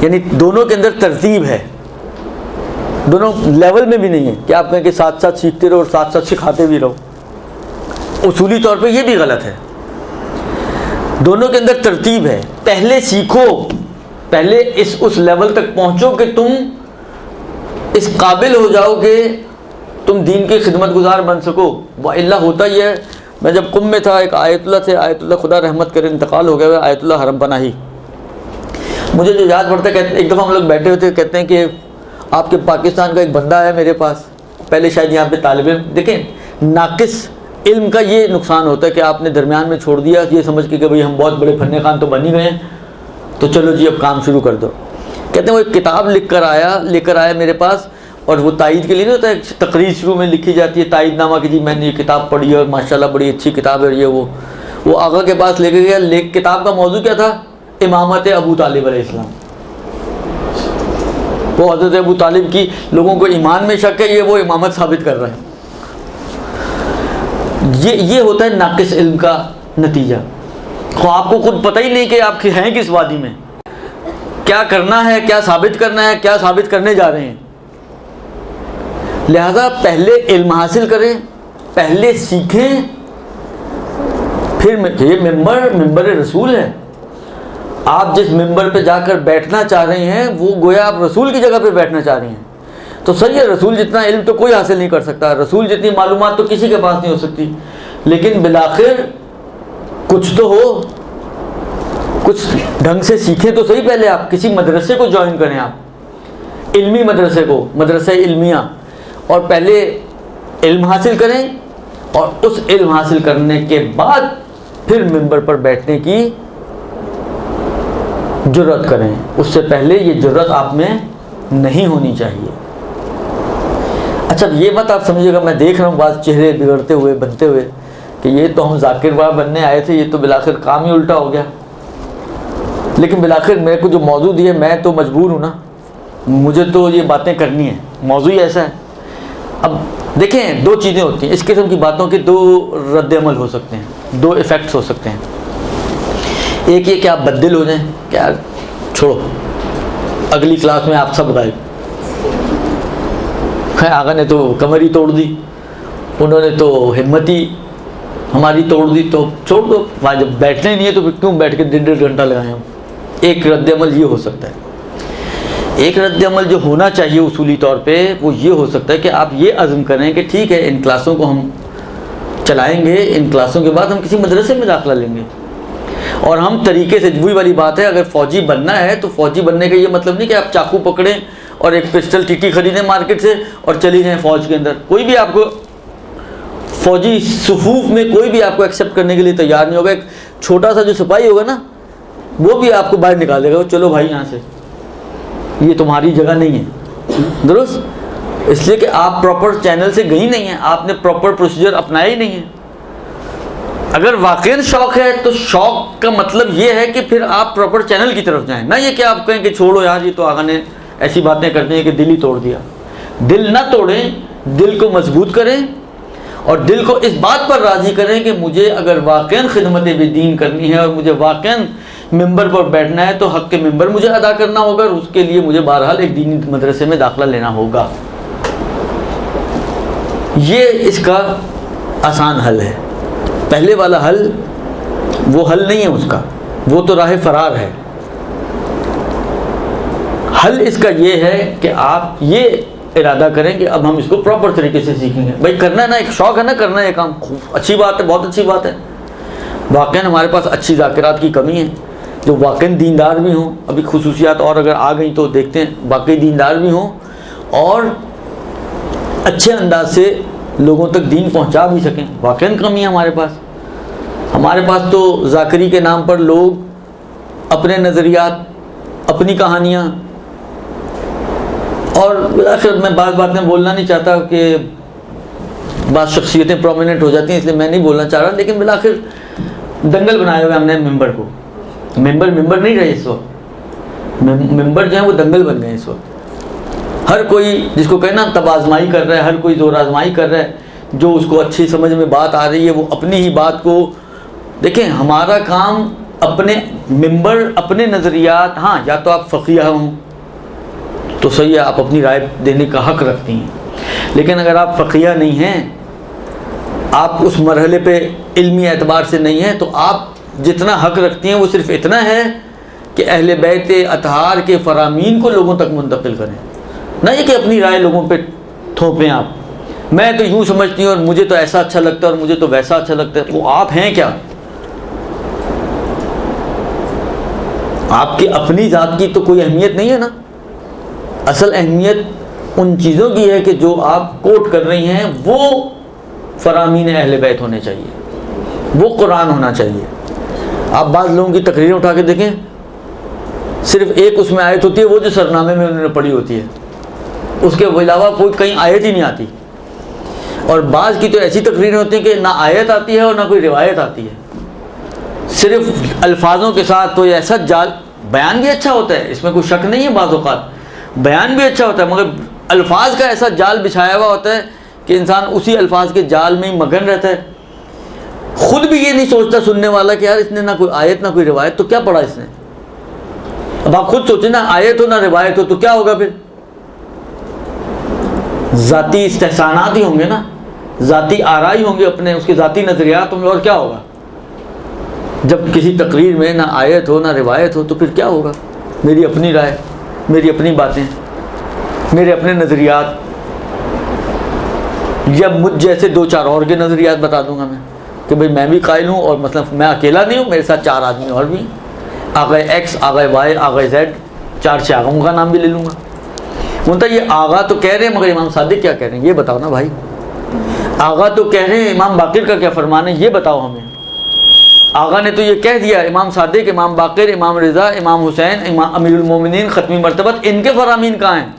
यानी दोनों के अंदर तरतीब है। दोनों लेवल में भी नहीं है कि आप कहें कि साथ साथ सीखते रहो और साथ साथ सिखाते भी रहो। उसूली तौर पे ये भी गलत है। दोनों के अंदर तरतीब है। पहले सीखो, पहले उस लेवल तक पहुंचो कि तुम इस काबिल हो जाओ कि तुम दीन के खिदमत गुजार बन सको। वइल्ला होता ही है। मैं जब कुम में था, एक आयतुल्लाह थे, आयतुल्लाह खुदा रहमत करे इंतकाल हो गया, आयतुल्लाह हरम पनाही। मुझे जो याद पड़ता है, एक दफ़ा हम लोग बैठे हुए थे, कहते हैं कि आपके पाकिस्तान का एक बंदा है मेरे पास, पहले शायद यहाँ पे तालिब इल्म, देखें नाकिस इल्म का ये नुकसान होता है कि आपने दरमियान में छोड़ दिया ये समझ के कि भाई हम बहुत बड़े फन्ने खान तो बन ही गए हैं, तो चलो जी अब काम शुरू कर दो। कहते हैं वो एक किताब लेकर आया मेरे पास, और वो तायद के लिए नहीं होता है, तकरीर शुरू में लिखी जाती है तायदनामा कि जी मैंने ये किताब पढ़ी है और माशाल्लाह बड़ी अच्छी किताब है। ये वो आगा के पास लेके गया। किताब का मौजू क्या था? इमामत अबू तालिब अलैहिस्सलाम। वो हज़रत अबू तालिब की लोगों को ईमान में शक है, ये वो इमामत साबित कर रहा है। ये होता है नाकिस इल्म का नतीजा। तो आपको खुद पता ही नहीं कि आप हैं किस वादी में, क्या करना है, क्या साबित करना है, क्या साबित करने जा रहे हैं। लिहाजा पहले इल्म हासिल करें, पहले सीखें, फिर ये मिंबर रसूल है। आप जिस मिंबर पे जाकर बैठना चाह रहे हैं वो गोया आप रसूल की जगह पे बैठना चाह रहे हैं। तो सही है, रसूल जितना इल्म तो कोई हासिल नहीं कर सकता, रसूल जितनी मालूमात तो किसी के पास नहीं हो सकती, लेकिन बिलाखिर कुछ तो हो, कुछ ढंग से सीखें तो सही। पहले आप किसी मदरसे को ज्वाइन करें, आप इल्मी मदरसे को, मदरसा इल्मिया, और पहले इल्म हासिल करें, और उस इल्म हासिल करने के बाद फिर मिंबर पर बैठने की जुर्रत करें। उससे पहले ये जुर्रत आप में नहीं होनी चाहिए। अच्छा, ये बात आप समझिएगा, मैं देख रहा हूँ बात चेहरे बिगड़ते हुए, बनते हुए, कि ये तो हम जाकिर बाबा बनने आए थे, ये तो बिलाखिर काम ही उल्टा हो गया। लेकिन बिलाखिर मेरे को जो मौजू दिए, मैं तो मजबूर हूँ ना, मुझे तो ये बातें करनी है, मौजू ही ऐसा है। अब देखें, दो चीज़ें होती हैं इस किस्म की बातों के, दो रद्द-ए-अमल हो सकते हैं, दो इफ़ेक्ट्स हो सकते हैं। एक ये कि आप बददिल हो जाएं, क्या छोड़ो अगली क्लास में आप सब गायब, आगा ने तो कमर ही तोड़ दी, उन्होंने तो हिम्मत ही हमारी तोड़ दी, तो छोड़ दो, जब बैठना ही नहीं है तो फिर क्यों बैठ के 1.5 घंटा लगाएं हम। एक रद्द-ए-अमल ये हो सकता है। एक रद्द-ए-अमल जो होना चाहिए उसूली तौर पे वो ये हो सकता है कि आप ये अज़्म करें कि ठीक है, इन क्लासों को हम चलाएंगे, इन क्लासों के बाद हम किसी मदरसे में दाखिला लेंगे, और हम तरीके से, वही वाली बात है, अगर फ़ौजी बनना है तो फ़ौजी बनने का ये मतलब नहीं कि आप चाकू पकड़ें और एक पिस्टल टीटी खरीदें मार्केट से और चली जाएं फ़ौज के अंदर। कोई भी आपको फ़ौजी सुफूफ में कोई भी आपको एक्सेप्ट करने के लिए तैयार नहीं होगा। एक छोटा सा जो सिपाही होगा ना, वो भी आपको बाहर निकाल देगा, चलो भाई यहाँ से, ये तुम्हारी जगह नहीं है। दुरुस्त, इसलिए कि आप प्रॉपर चैनल से गई नहीं हैं, आपने प्रॉपर प्रोसीजर अपनाया ही नहीं है। अगर वाकई शौक़ है तो शौक़ का मतलब ये है कि फिर आप प्रॉपर चैनल की तरफ जाएं, ना ये कि आप कहें कि छोड़ो यार, ये तो आगा ने ऐसी बातें करते हैं कि दिल ही तोड़ दिया। दिल ना तोड़ें, दिल को मजबूत करें, और दिल को इस बात पर राज़ी करें कि मुझे अगर वाकई खिदमत दीन करनी है और मुझे वाकई मिंबर पर बैठना है तो हक़ के मिंबर मुझे अदा करना होगा, और उसके लिए मुझे बहरहाल एक दीनी मदरसे में दाखिला लेना होगा। ये इसका आसान हल है। पहले वाला हल वो हल नहीं है उसका, वो तो राह फरार है। हल इसका ये है कि आप ये इरादा करें कि अब हम इसको प्रॉपर तरीके से सीखेंगे। भाई करना है ना, एक शौक़ है ना, करना है ये काम, अच्छी बात है, बहुत अच्छी बात है। वाकई हमारे पास अच्छी ज़ाकिरात की कमी है, जो वाकई दीनदार भी हों, अभी खुसूसियात और अगर आ गई तो देखते हैं, वाकई दीनदार भी हों और अच्छे अंदाज से लोगों तक दीन पहुंचा भी सकें। वाकई कमी है हमारे पास। हमारे पास तो ज़ाकरी के नाम पर लोग अपने नज़रियात, अपनी कहानियाँ, और आखिर मैं बात में बोलना नहीं चाहता कि बात शख्सियतें प्रोमिनेंट हो जाती हैं, इसलिए मैं नहीं बोलना चाह रहा, लेकिन बिलाखिर दंगल बनाया हुआ हमने मिंबर को। मिंबर नहीं रहे इस वक्त, मिंबर जो है वो दंगल बन गए इस वक्त। हर कोई जिसको कहे ना तब आजमाई कर रहा है, हर कोई जोर आजमाई कर रहा है, जो उसको अच्छी समझ में बात आ रही है वो अपनी ही बात को देखें। हमारा काम अपने मिंबर, अपने नज़रियात, हाँ या तो आप फ़क़ीह हों तो सही है, आप अपनी राय देने का हक़ रखती हैं, लेकिन अगर आप फ़क़ीह नहीं हैं, आप उस मरहले पे इल्मी एतबार से नहीं हैं, तो आप जितना हक़ रखती हैं वो सिर्फ़ इतना है कि अहले बैत अतहार के फ़रामीन को लोगों तक मुंतकिल करें, ना ये कि अपनी राय लोगों पे थोपें। आप मैं तो यूँ समझती हूँ और मुझे तो ऐसा अच्छा लगता है और मुझे तो वैसा अच्छा लगता है, वो आप हैं क्या? आपकी अपनी ज़ात की तो कोई अहमियत नहीं है ना। असल अहमियत उन चीज़ों की है कि जो आप कोट कर रही हैं वो फरामीन अहले बैत होने चाहिए, वो कुरान होना चाहिए। आप बाज़ लोगों की तकरीरें उठा के देखें, सिर्फ एक उसमें आयत होती है, वो जो सरनामे में उन्होंने पढ़ी होती है, उसके अलावा कोई कहीं आयत ही नहीं आती। और बाज़ की तो ऐसी तकरीरें होती हैं कि ना आयत आती है और ना कोई रिवायत आती है, सिर्फ अल्फाजों के साथ। तो ये ऐसा जाल, बयान भी अच्छा होता है, इसमें कोई शक नहीं है, बाज़ औक़ात बयान भी अच्छा होता है, मगर अल्फाज का ऐसा जाल बिछाया हुआ होता है कि इंसान उसी अल्फाज के जाल में ही मगन रहता है, खुद भी ये नहीं सोचता सुनने वाला कि यार इसने ना कोई आयत ना कोई रिवायत, तो क्या पढ़ा इसने। अब आप खुद सोचें ना, आयत हो ना रिवायत हो तो क्या होगा फिर? ज़ाती इस्तेहसानात ही होंगे ना, ज़ाती आरा ही होंगे अपने, उसके ज़ाती नज़रियात होंगे, और क्या होगा। जब किसी तकरीर में ना आयत हो ना रिवायत हो तो फिर क्या होगा? मेरी अपनी राय, मेरी अपनी बातें, मेरे अपने नज़रियात, या मुझ जैसे दो चार और के नज़रियात बता दूंगा मैं कि भाई मैं भी कायल हूँ, और मतलब मैं अकेला नहीं हूँ, मेरे साथ चार आदमी और भी, आगे एक्स, आगे वाई, आगे जेड, चार आगाओं का नाम भी ले लूँगा। मतलब ये आगा तो कह रहे हैं, मगर इमाम सादिक क्या कह रहे हैं ये बताओ ना भाई। आगा तो कह रहे हैं, इमाम बाकिर का क्या फरमान है ये बताओ हमें। आगा ने तो ये कह दिया, इमाम सादिक, इमाम बाकिर, इमाम रिज़ा, इमाम हुसैन, इमाम अमीरुल मोमिनीन, ख़त्मी मरतबत, इनके फरामीन कहाँ हैं?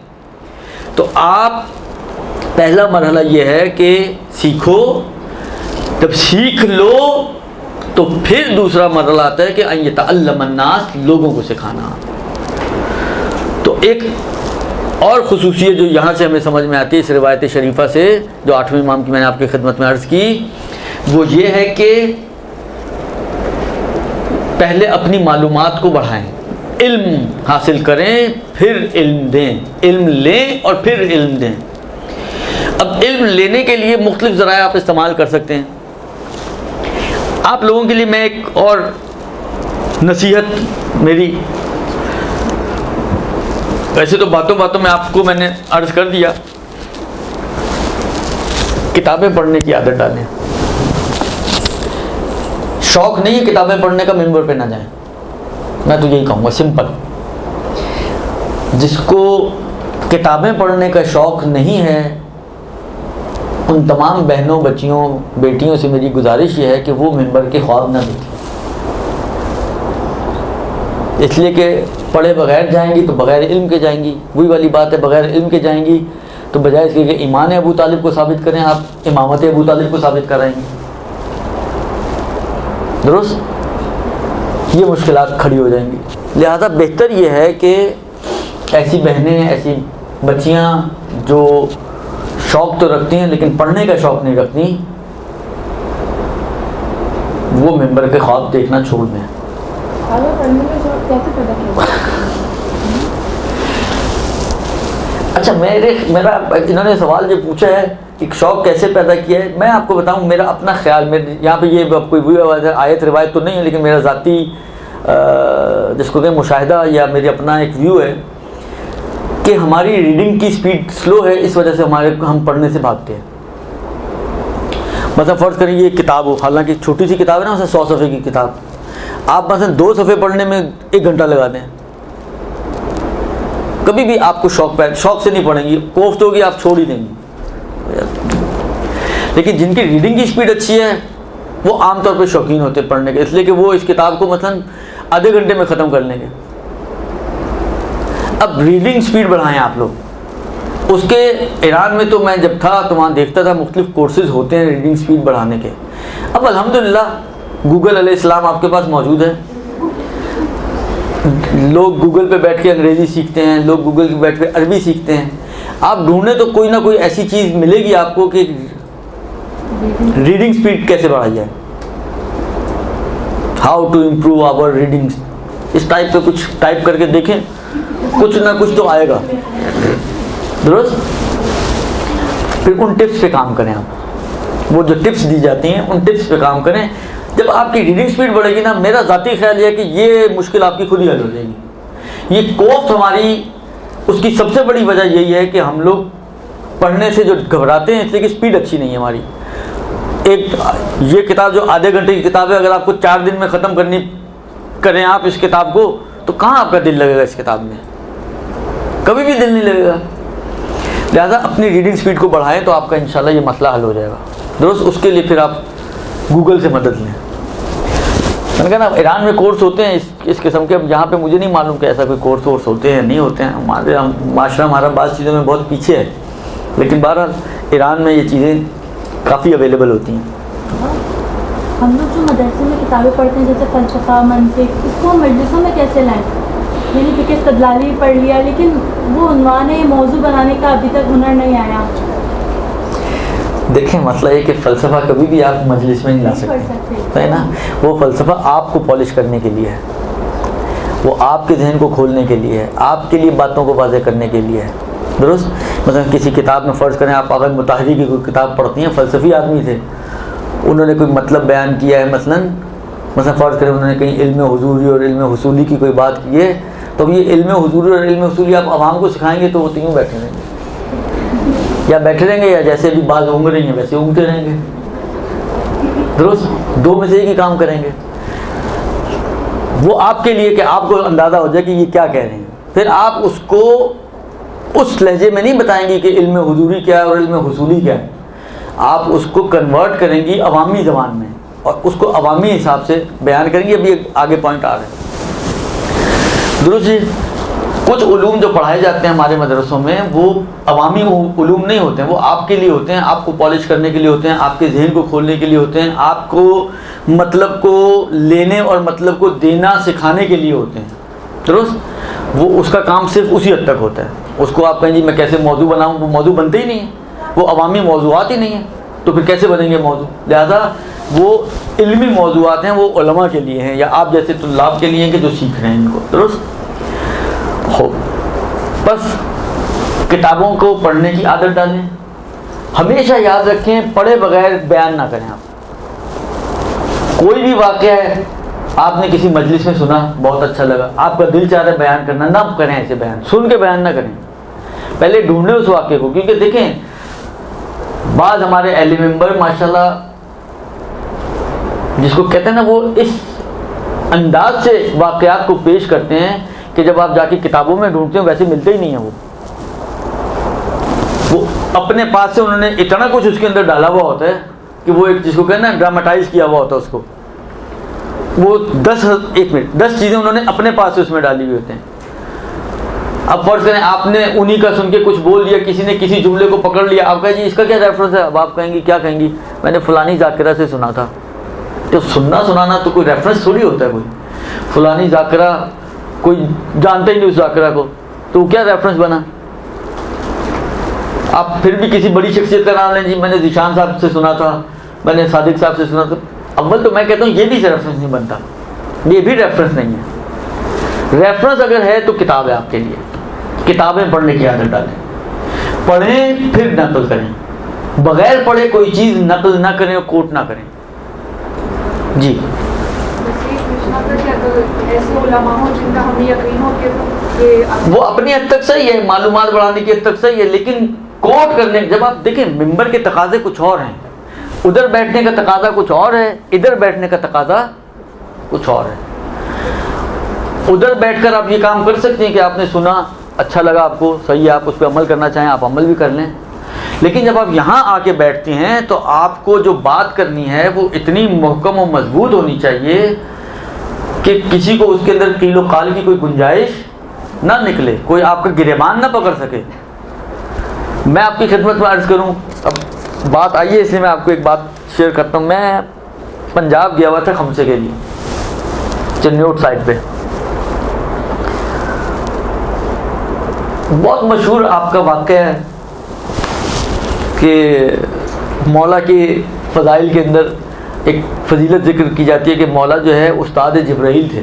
तो आप पहला मरहला ये है कि सीखो, जब सीख लो तो फिर दूसरा मरहला आता है कि अयतअल्लमन्नास, लोगों को सिखाना। तो एक और खुसूसियत जो यहाँ से हमें समझ में आती है इस रिवायत शरीफा से, जो 8वें इमाम की मैंने आपकी खिदमत में अर्ज़ की, वो ये है कि पहले अपनी मालूमात को बढ़ाएं, इल्म हासिल करें, फिर इल्म दें, इल्म लें और फिर इल्म दें। अब इल्म लेने के लिए मुख्तलिफ ज़राए आप इस्तेमाल कर सकते हैं। आप लोगों के लिए मैं एक और नसीहत मेरी, वैसे तो बातों बातों में आपको मैंने अर्ज़ कर दिया, किताबें पढ़ने की आदत डालें। शौक़ नहीं है किताबें पढ़ने का, मिंबर पे ना जाएं, मैं तो यही कहूँगा सिंपल। जिसको किताबें पढ़ने का शौक़ नहीं है, उन तमाम बहनों, बच्चियों, बेटियों से मेरी गुजारिश ये है कि वो मिंबर के ख्वाब ना देखें, इसलिए कि पढ़े बगैर जाएंगी तो बगैर इल्म के जाएंगी। वही वाली बात है, बगैर इल्म के जाएंगी तो बजाय इसके कि ईमान अबू तालिब को साबित करें, आप इमामत अबू तालिब को साबित कराएंगे। दुरुस्त, ये मुश्किलात खड़ी हो जाएंगी। लिहाजा बेहतर ये है कि ऐसी बहनें, ऐसी बच्चियाँ जो शौक़ तो रखती हैं लेकिन पढ़ने का शौक़ नहीं रखती, वो मिंबर के ख्वाब देखना छोड़ दें। पढ़ने का शौक़ कैसे पैदा किया? अच्छा, मेरा इन्होंने सवाल जो पूछा है कि शौक़ कैसे पैदा किया है, मैं आपको बताऊं मेरा अपना ख्याल, मेरे यहाँ पे ये कोई वही आयत रिवायत तो नहीं है, लेकिन मेरा ज़ाती जिसको कहें मुशाहिदा या मेरी अपना एक व्यू है कि हमारी रीडिंग की स्पीड स्लो है, इस वजह से हम पढ़ने से भागते हैं। मतलब फ़र्ज़ करें ये किताब हो, हालांकि छोटी सी किताब है ना, उसमें 100 सफ़े की किताब, आप मतलब 2 सफ़े पढ़ने में 1 घंटा लगा दें, कभी भी आपको शौक़ से नहीं पढ़ेंगी, कोफ्त होगी, आप छोड़ ही देंगी। लेकिन जिनकी रीडिंग की स्पीड अच्छी है वो आमतौर पर शौकीन होते हैं पढ़ने के, इसलिए कि वो इस किताब को मतलब आधे घंटे में ख़त्म कर लेंगे। अब रीडिंग स्पीड बढ़ाएं आप लोग। उसके ईरान में तो मैं जब था तो वहाँ देखता था मुख्तलिफ कोर्सेज़ होते हैं रीडिंग स्पीड बढ़ाने के। अब अल्हम्दुलिल्लाह गूगल अलैहिस्सलाम आपके पास मौजूद है, लोग गूगल पे बैठ के अंग्रेज़ी सीखते हैं, लोग गूगल पे बैठ के अरबी सीखते हैं। आप ढूंढें तो कोई ना कोई ऐसी चीज़ मिलेगी आपको कि रीडिंग स्पीड कैसे बढ़ाई जाए, how to improve our reading, इस टाइप पे कुछ टाइप करके देखें, कुछ ना कुछ तो आएगा। दुरुस्त, फिर उन टिप्स पे काम करें आप, वो जो टिप्स दी जाती हैं उन टिप्स पे काम करें। जब आपकी रीडिंग स्पीड बढ़ेगी ना, मेरा ज़ाती ख्याल ये है कि ये मुश्किल आपकी खुद ही हल हो जाएगी। ये कोफ्त हमारी, उसकी सबसे बड़ी वजह यही है कि हम लोग पढ़ने से जो घबराते हैं, इसलिए कि स्पीड अच्छी नहीं है हमारी। ये किताब जो आधे घंटे की किताब है, अगर आपको 4 दिन में ख़त्म करें आप इस किताब को, तो कहाँ आपका दिल लगेगा इस किताब में? कभी भी दिल नहीं लगेगा। लिहाजा अपनी रीडिंग स्पीड को बढ़ाएं तो आपका इंशाल्लाह ये मसला हल हो जाएगा। दोस्त, उसके लिए फिर आप गूगल से मदद लें। मैंने कहा ना, ईरान में कोर्स होते हैं इस किस्म के। अब यहाँ पे मुझे नहीं मालूम कि ऐसा कोई कोर्स वोर्स होते हैं नहीं होते हैं। हमारे माशरा हमारा बात चीज़ों में बहुत पीछे है, लेकिन बहरहाल ईरान में ये चीज़ें काफ़ी अवेलेबल होती हैं। हम लोग जो मदरसे में किताबें पढ़ते हैं जैसे फ़लसफ़ा, मंतिक, इसको हम मजलिसों में कैसे लाएं? यानी कि इस्तदलाली पढ़ लिया, लेकिन वो उन्वान मौजू बनाने का अभी तक हुनर नहीं आया। देखें, मसला ये कि फ़लसफ़ा कभी भी आप मजलिस में नहीं ला सकते, है ना। वो फ़लसफ़ा आपको पॉलिश करने के लिए है, वो आपके जहन को खोलने के लिए है, आपके लिए बातों को वाज़ेह करने के लिए है। दुरुस्त। मतलब किसी किताब में फ़र्ज़ करें आप अगर मुताहरी की कोई किताब पढ़ती हैं, फ़लसफ़ी आदमी थे, उन्होंने कोई मतलब बयान किया है, मसलन फ़र्ज़ करें उन्होंने कहीं इल्म हुज़ूरी और इल्म हुसूली की कोई बात की है, तो ये इल्म हुज़ूरी और इल्म हुसूली आप आवाम को सिखाएंगे तो वो तीनों बैठे रहेंगे, या बैठे रहेंगे या जैसे भी बात ऊँग रही हैं वैसे ऊँगते रहेंगे। दुरुस्त। दो में से एक ही काम करेंगे। वो आपके लिए कि आपको अंदाज़ा हो जाए कि ये क्या कह रहे हैं, फिर आप उसको उस लहजे में नहीं बताएंगे कि इल्म हुज़ूरी क्या है और इल्म हुसूली क्या है। आप उसको कन्वर्ट करेंगी अवामी ज़बान में और उसको अवामी हिसाब से बयान करेंगे। अभी आगे पॉइंट आ रहे हैं। दुरुस्त जी। कुछ उलूम जो पढ़ाए जाते हैं हमारे मदरसों में वो अवामी उलूम नहीं होते हैं, वो आपके लिए होते हैं, आपको पॉलिश करने के लिए होते हैं, आपके जहन को खोलने के लिए होते हैं, आपको मतलब को लेने और मतलब को देना सिखाने के लिए होते हैं। दुरुस्त। वो उसका काम सिर्फ उसी हद तक होता है। उसको आप कहें जी मैं कैसे मौजू बनाऊँ, वो मौजू बनते ही नहीं है, वो अवामी मौजूआत ही नहीं है, तो फिर कैसे बनेंगे मौजू। लिहाजा वो इल्मी मौजूआत हैं, वो उलमा के लिए हैं या आप जैसे तुल्लाब के लिए हैं कि जो सीख रहे हैं इनको। दुरुस्त हो। बस किताबों को पढ़ने की आदत डालें। हमेशा याद रखें, पढ़े बगैर बयान ना करें आप। कोई भी वाक़या है आपने किसी मजलिस में सुना, बहुत अच्छा लगा, आपका दिल चाह रहा है बयान करना, ना करें ऐसे बयान, सुन के बयान ना करें, पहले ढूंढें उस वाक़े को। क्योंकि देखें बाद हमारे अहले मेंबर माशाल्लाह जिसको कहते हैं ना, वो इस अंदाज से वाक़यात को पेश करते हैं कि जब आप जाके किताबों में ढूंढते हो वैसे मिलते ही नहीं है। वो अपने पास से उन्होंने इतना कुछ उसके अंदर डाला हुआ होता है कि वो एक जिसको कहना ड्रामेटाइज किया हुआ होता है उसको, वो 10 चीज़ें उन्होंने अपने पास से उसमें डाली हुई होते हैं। अब फर्ज करें आपने उन्हीं का सुन के कुछ बोल दिया, किसी ने किसी जुमले को पकड़ लिया, आप कहें जी इसका क्या रेफरेंस है, अब आप कहेंगी क्या कहेंगी, मैंने फलानी जाकिरा से सुना था। तो सुनाना तो कोई रेफरेंस थोड़ी होता है। कोई फलानी जाकिरा कोई जानते ही नहीं उस जाकिरा को, तो क्या रेफरेंस बना। आप फिर भी किसी बड़ी शख्सियत का नाम लें, जी मैंने ज़ीशान साहब से सुना था, मैंने सादिक साहब से सुना था। अव्वल तो मैं कहता हूँ ये भी रेफरेंस नहीं बनता, ये भी रेफरेंस नहीं है। रेफरेंस अगर है तो किताब है आपके लिए, किताबें पढ़ने की आदत डालें, पढ़ें फिर नकल करें, बगैर पढ़े कोई चीज़ नकल ना करें और कोट ना करें। जी ऐसे उलमा हो जिनका हमें यकीन हो कि वो अपनी हद तक सही है, मालूमात बढ़ाने की हद तक सही है, लेकिन कोट करने जब आप देखें मिंबर के तकाजे कुछ और हैं, उधर बैठने का तकाजा कुछ और है, इधर बैठने का तकाजा कुछ और है। उधर बैठकर आप ये काम कर सकते हैं कि आपने सुना, अच्छा लगा आपको, सही है, आप उस पर अमल करना चाहें आप अमल भी कर लें। लेकिन जब आप यहाँ आके बैठती हैं तो आपको जो बात करनी है वो इतनी मुहकम और मजबूत होनी चाहिए कि किसी को उसके अंदर कीलो काल की कोई गुंजाइश ना निकले, कोई आपका गिरेबान ना पकड़ सके। मैं आपकी खिदमत में अर्ज़ करूँ, अब बात आई है इसलिए मैं आपको एक बात शेयर करता हूँ। मैं पंजाब गया हुआ था खमसे के लिए, चन्नौट साइड पे। बहुत मशहूर आपका वाक़या है कि मौला के फ़ज़ाइल के अंदर एक फजीलत जिक्र की जाती है कि मौला जो है उस्ताद जिब्राइल थे।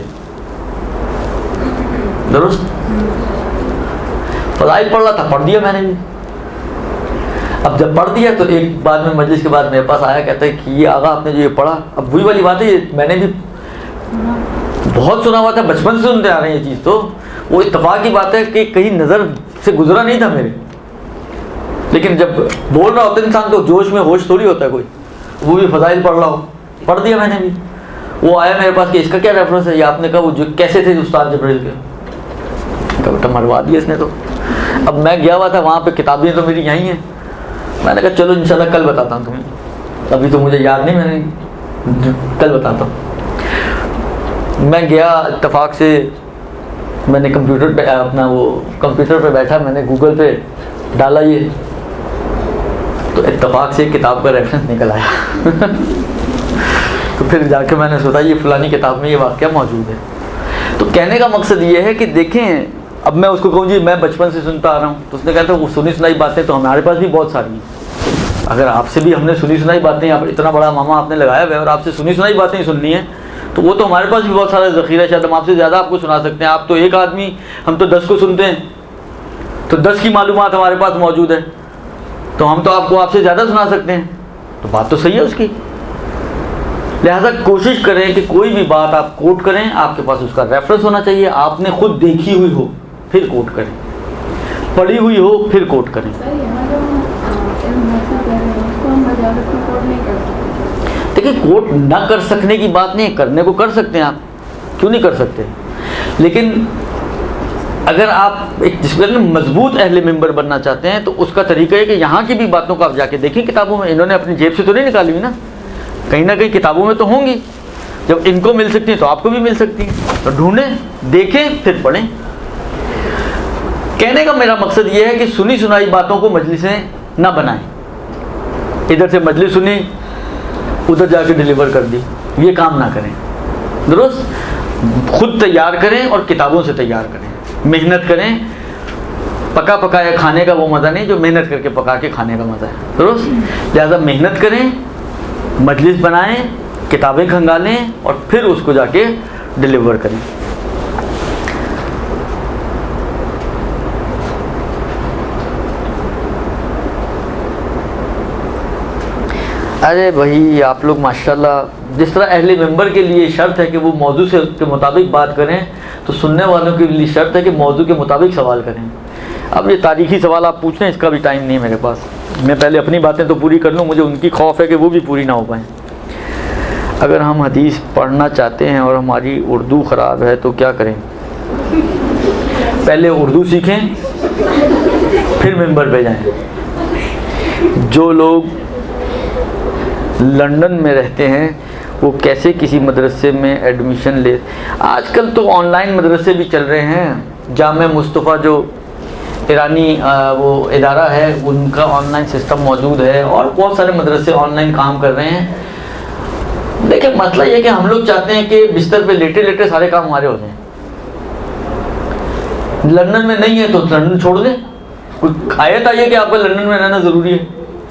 दुरुस्त। फ़ज़ाइल पढ़ रहा था, पढ़ दिया मैंने भी। अब जब पढ़ दिया तो एक बाद में मजलिस के बाद मेरे पास आया, कहता है कि ये आगा आपने जो ये पढ़ा, अब वही वाली बात है, ये मैंने भी बहुत सुना हुआ था, बचपन से सुनते आ रहे हैं ये चीज़। तो वो इत्तफाक की बात है कि कहीं नज़र से गुजरा नहीं था मेरे, लेकिन जब बोल रहा होता है इंसान तो जोश में होश थोड़ी होता है कोई, वो भी फ़ज़ाइल पढ़ रहा हो, पढ़ दिया मैंने भी। वो आया मेरे पास कि इसका क्या रेफरेंस है, ये आपने कहा वो जो कैसे थे उस्ताद जिब्राइल के, बेटा मरवा दिया इसने तो। अब मैं गया हुआ था वहाँ पे, किताबें तो मेरी यहीं हैं, मैंने कहा चलो इंशाल्लाह कल बताता हूँ तुम्हें। अभी तो मुझे याद नहीं, मैंने कल बताता हूँ। मैं गया इत्तेफाक से, मैंने कंप्यूटर पे अपना वो कंप्यूटर पे बैठा, मैंने गूगल पे डाला ये, तो इत्तेफाक से एक किताब का रेफरेंस निकल आया तो फिर जाके मैंने सोचा ये फलानी किताब में ये वाक़या मौजूद है। तो कहने का मकसद ये है कि देखें, अब मैं उसको कहूँ जी मैं बचपन से सुनता आ रहा हूँ, तो उसने कहता है वो सुनी सुनाई बातें तो हमारे पास भी बहुत सारी हैं। अगर आपसे भी हमने सुनी सुनाई बातें, यहाँ पर इतना बड़ा मामा आपने लगाया हुआ है और आपसे सुनी सुनाई बातें ही सुननी है, तो वो तो हमारे पास भी बहुत सारा ज़ख़ीरा, शायद हम आपसे ज़्यादा आपको सुना सकते हैं। आप तो एक आदमी, हम तो 10 को सुनते हैं, तो 10 की मालूमात हमारे पास मौजूद है, तो हम तो आपको आपसे ज़्यादा सुना सकते हैं। तो बात तो सही है उसकी। लिहाजा कोशिश करें कि कोई भी बात आप कोट करें, आपके पास उसका रेफरेंस होना चाहिए, आपने खुद देखी हुई हो फिर कोट करें, पढ़ी हुई हो फिर कोट करें। देखिए, कोट ना कर सकने की बात नहीं है, करने को कर सकते हैं आप, क्यों नहीं कर सकते। लेकिन अगर आप एक जिसको मजबूत अहले मिंबर बनना चाहते हैं, तो उसका तरीका है कि यहाँ की भी बातों को आप जाके देखें किताबों में। इन्होंने अपनी जेब से तो नहीं निकाली हुई ना कहीं किताबों में तो होंगी। जब इनको मिल सकती हैं तो आपको भी मिल सकती हैं, तो ढूंढें, देखें, फिर पढ़ें। कहने का मेरा मकसद ये है कि सुनी सुनाई बातों को मजलिसें ना बनाएं। इधर से मजलिस सुनी, उधर जाके डिलीवर कर दी, ये काम ना करें। दुरुस्त खुद तैयार करें और किताबों से तैयार करें, मेहनत करें। पका पकाया खाने का वो मज़ा नहीं जो मेहनत करके पका के खाने का मज़ा है। दुरुस्त, लिहाजा मेहनत करें, मजलिस बनाएं, किताबें खंगालें और फिर उसको जाके डिलीवर करें। अरे भाई, आप लोग माशाल्लाह, जिस तरह अहले मेंबर के लिए शर्त है कि वो मौजू से के मुताबिक बात करें, तो सुनने वालों के लिए शर्त है कि मौजू के मुताबिक सवाल करें। अब ये तारीख़ी सवाल आप पूछ रहे हैं, इसका भी टाइम नहीं है मेरे पास। मैं पहले अपनी बातें तो पूरी कर लूँ, मुझे उनकी खौफ है कि वो भी पूरी ना हो पाएँ। अगर हम हदीस पढ़ना चाहते हैं और हमारी उर्दू ख़राब है तो क्या करें? पहले उर्दू सीखें, फिर मिंबर पे जाएं। जो लोग लंदन में रहते हैं वो कैसे किसी मदरसे में एडमिशन ले? आजकल तो ऑनलाइन मदरसे भी चल रहे हैं। जामे मुस्तफ़ा जो ईरानी वो इदारा है, उनका ऑनलाइन सिस्टम मौजूद है और बहुत सारे मदरसे ऑनलाइन काम कर रहे हैं। देखिए, मसला ये है कि हम लोग चाहते हैं कि बिस्तर पे लेटे लेटे सारे काम हमारे हो जाएं। लंदन में नहीं है तो लंदन छोड़ दें। कोई आयत आई है कि आपको लंदन में रहना ज़रूरी है?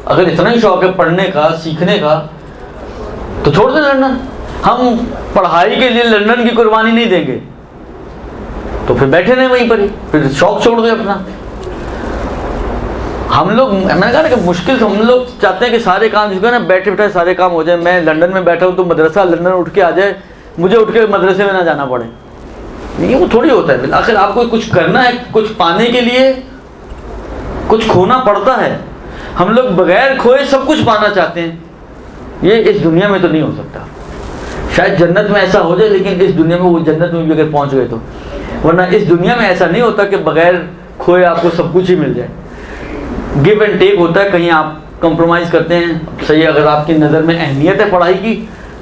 अगर इतना ही शौक है पढ़ने का, सीखने का, तो छोड़ दें लंदन। हम पढ़ाई के लिए लंदन की कुर्बानी नहीं देंगे, तो फिर बैठे रहे वहीं पर ही, फिर शौक छोड़ दें अपना। हम लोग, मैंने कहा ना कि मुश्किल से हम लोग चाहते हैं कि सारे काम जिसको है ना बैठे बैठे सारे काम हो जाए। मैं लंदन में बैठा हूँ तो मदरसा लंदन उठ के आ जाए, मुझे उठ के मदरसे में ना जाना पड़े। ये वो थोड़ी होता है। आखिर आपको कुछ करना है, कुछ पाने के लिए कुछ खोना पड़ता है। हम लोग बगैर खोए सब कुछ पाना चाहते हैं, ये इस दुनिया में तो नहीं हो सकता। शायद जन्नत में ऐसा हो जाए, लेकिन इस दुनिया में वो जन्नत में भी अगर पहुंच गए तो, वरना इस दुनिया में ऐसा नहीं होता कि बगैर खोए आपको सब कुछ ही मिल जाए। गिव एंड टेक होता है, कहीं आप कंप्रोमाइज़ करते हैं। सही, अगर आपकी नज़र में अहमियत है पढ़ाई की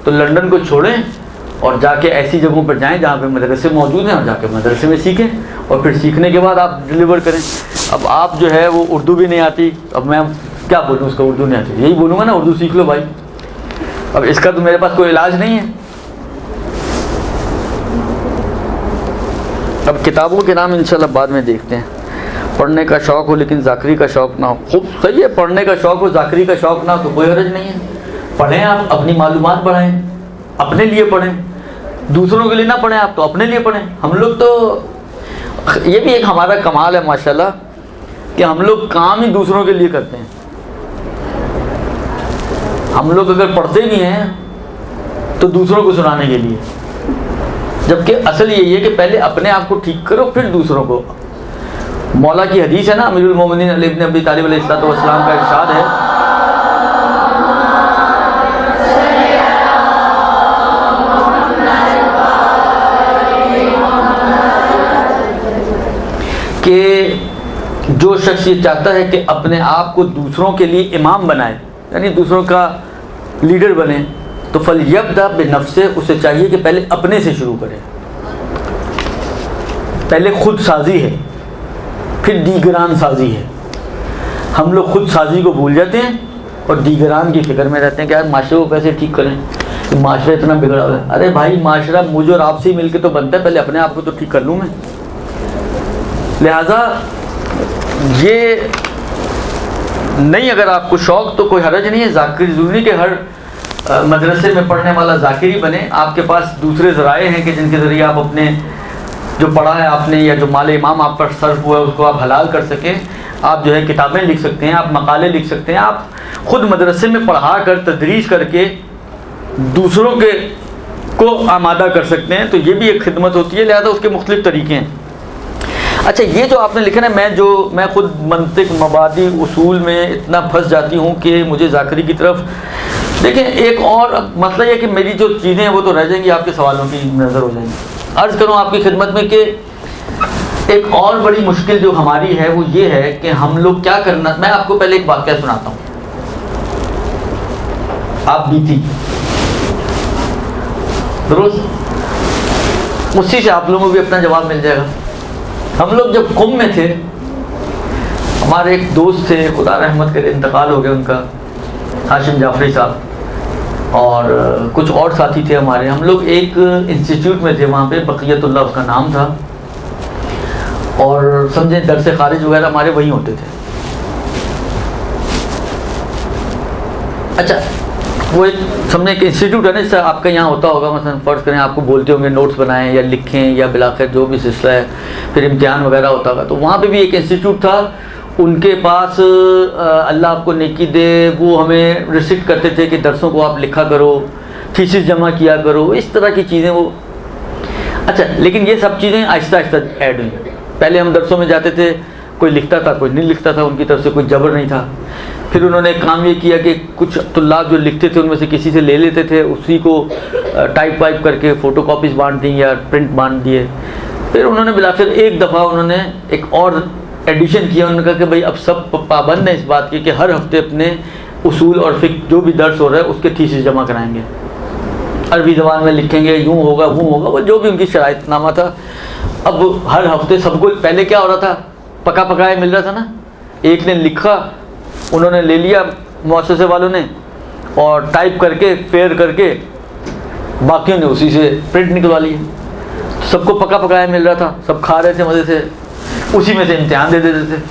तो लंदन को छोड़ें और जाके ऐसी जगहों पर जाएं जहाँ पे मदरसे मौजूद हैं और जाके मदरसे में सीखें और फिर सीखने के बाद आप डिलीवर करें। अब आप जो है वो उर्दू भी नहीं आती, अब मैं क्या बोलूँ उसका, उर्दू नहीं आती, यही बोलूँगा ना, उर्दू सीख लो भाई। अब इसका तो मेरे पास कोई इलाज नहीं है। अब किताबों के नाम इंशाल्लाह बाद में देखते हैं। पढ़ने का शौक़ हो लेकिन ज़ाकरी का शौक़ ना हो, खूब सही है। पढ़ने का शौक़ हो, ज़ाकरी का शौक़ ना हो तो कोई हर्ज नहीं है। पढ़ें, आप अपनी मालूमात बढ़ाएं, अपने लिए पढ़ें, दूसरों के लिए ना पढ़ें, आप तो अपने लिए पढ़ें। हम लोग तो, ये भी एक हमारा कमाल है माशाल्लाह कि हम लोग काम ही दूसरों के लिए करते हैं। हम लोग अगर पढ़ते भी हैं तो दूसरों को सुनाने के लिए, जबकि असल यही है कि पहले अपने आप को ठीक करो फिर दूसरों को। मौला की हदीस है ना, अमीरुल मोमिनीन अली इब्न अबी तालिब अलैहिस्सलाम का इरशाद है कि जो शख्स ये चाहता है कि अपने आप को दूसरों के लिए इमाम बनाए, यानी दूसरों का लीडर बने तो फल यब्दा बिनफ्से, उसे चाहिए कि पहले अपने से शुरू करें। पहले खुद साजी है, फिर दीगरान साजी है। हम लोग खुद साजी को भूल जाते हैं और दीगरान की फिक्र में रहते हैं कि यार माशरे को कैसे ठीक करें, कि माशरा इतना बिगड़ा हुआ है। अरे भाई, माशरा मुझे और आपसे ही मिलकर तो बनता है, पहले अपने आप को तो ठीक कर लूँ मैं। लिहाजा ये नहीं, अगर आपको शौक़ तो कोई हरज नहीं है। ज़ाकिर ज़रूरी के हर मदरसे में पढ़ने वाला ज़ाकिर ही बने। आपके पास दूसरे ज़राए हैं कि जिनके ज़रिए आप अपने जो पढ़ा है आपने या जो माल इमाम आप पर सर्फ हुआ है उसको आप हलाल कर सकें। आप जो है किताबें लिख सकते हैं, आप मकाले लिख सकते हैं, आप ख़ुद मदरसे में पढ़ा कर तदरीस करके दूसरों के को आमादा कर सकते हैं। तो ये भी एक खिदमत होती है, लिहाजा उसके मुख्तलिफ़ तरीक़े हैं। अच्छा, ये जो आपने लिखा है, मैं खुद मंतिक मबादी उसूल में इतना फंस जाती हूँ कि मुझे ज़ाकरी की तरफ देखें। एक और मसला ये कि मेरी जो चीज़ें हैं वो तो रह जाएंगी, आपके सवालों की नज़र हो जाएंगी। अर्ज़ करूँ आपकी खिदमत में कि एक और बड़ी मुश्किल जो हमारी है वो ये है कि हम लोग क्या करना। मैं आपको पहले एक वाक़या सुनाता हूँ, आप बीती दुरुस्त, उसी से आप लोगों को भी अपना जवाब मिल जाएगा। हम लोग जब कुंभ में थे, हमारे एक दोस्त थे, खुदा रहमत करे, इंतकाल हो गया उनका, हाशिम जाफरी साहब, और कुछ और साथी थे हमारे। हम लोग एक इंस्टीट्यूट में थे, वहाँ पे बक़ियतुल्लाह उसका नाम था, और समझे दरसे खारिज वगैरह हमारे वहीं होते थे। अच्छा, वो एक समझे एक इंस्टीट्यूट है ना, जैसे आपका यहाँ होता होगा, मसलन फ़र्ज़ करें आपको बोलते होंगे नोट्स बनाएं या लिखें या बिलाखिर जो भी सिलसिला है, फिर इम्तिहान वगैरह होता होगा। तो वहाँ पे भी एक इंस्टीट्यूट था, उनके पास अल्लाह आपको नेकी दे, वो हमें रिसिट करते थे कि दरसों को आप लिखा करो, थीसिस जमा किया करो, इस तरह की चीज़ें वो। अच्छा, लेकिन ये सब चीज़ें आहिस्ता आहिस्ता ऐड हुई। पहले हम दरसों में जाते थे, कोई लिखता था कोई नहीं लिखता था, उनकी तरफ से कोई जबर नहीं था। फिर उन्होंने एक काम ये किया कि कुछ तुल्लाब जो लिखते थे उनमें से किसी से ले लेते थे, उसी को टाइप वाइप करके फ़ोटो कॉपीज़ बांट दी या प्रिंट बांट दिए। फिर उन्होंने बिलाखिर एक दफ़ा उन्होंने एक और एडिशन किया। उन्होंने कहा कि भाई अब सब पाबंद हैं इस बात की कि हर हफ्ते अपने उसूल और फ़िक़्ह जो भी दर्स हो रहा है उसके थीसिस जमा कराएंगे, अरबी ज़बान में लिखेंगे, यूँ होगा वो होगा, वो जो भी उनकी शराइतनामा था। अब हर हफ्ते सबको, पहले क्या हो रहा था, पका पकाया मिल रहा था ना, एक ने लिखा, उन्होंने ले लिया मुअस्ससे वालों ने, और टाइप करके फेयर करके बाकियों ने उसी से प्रिंट निकलवा लिया। सबको पका पकाया मिल रहा था, सब खा रहे थे मज़े से, उसी में से इम्तिहान दे देते थे।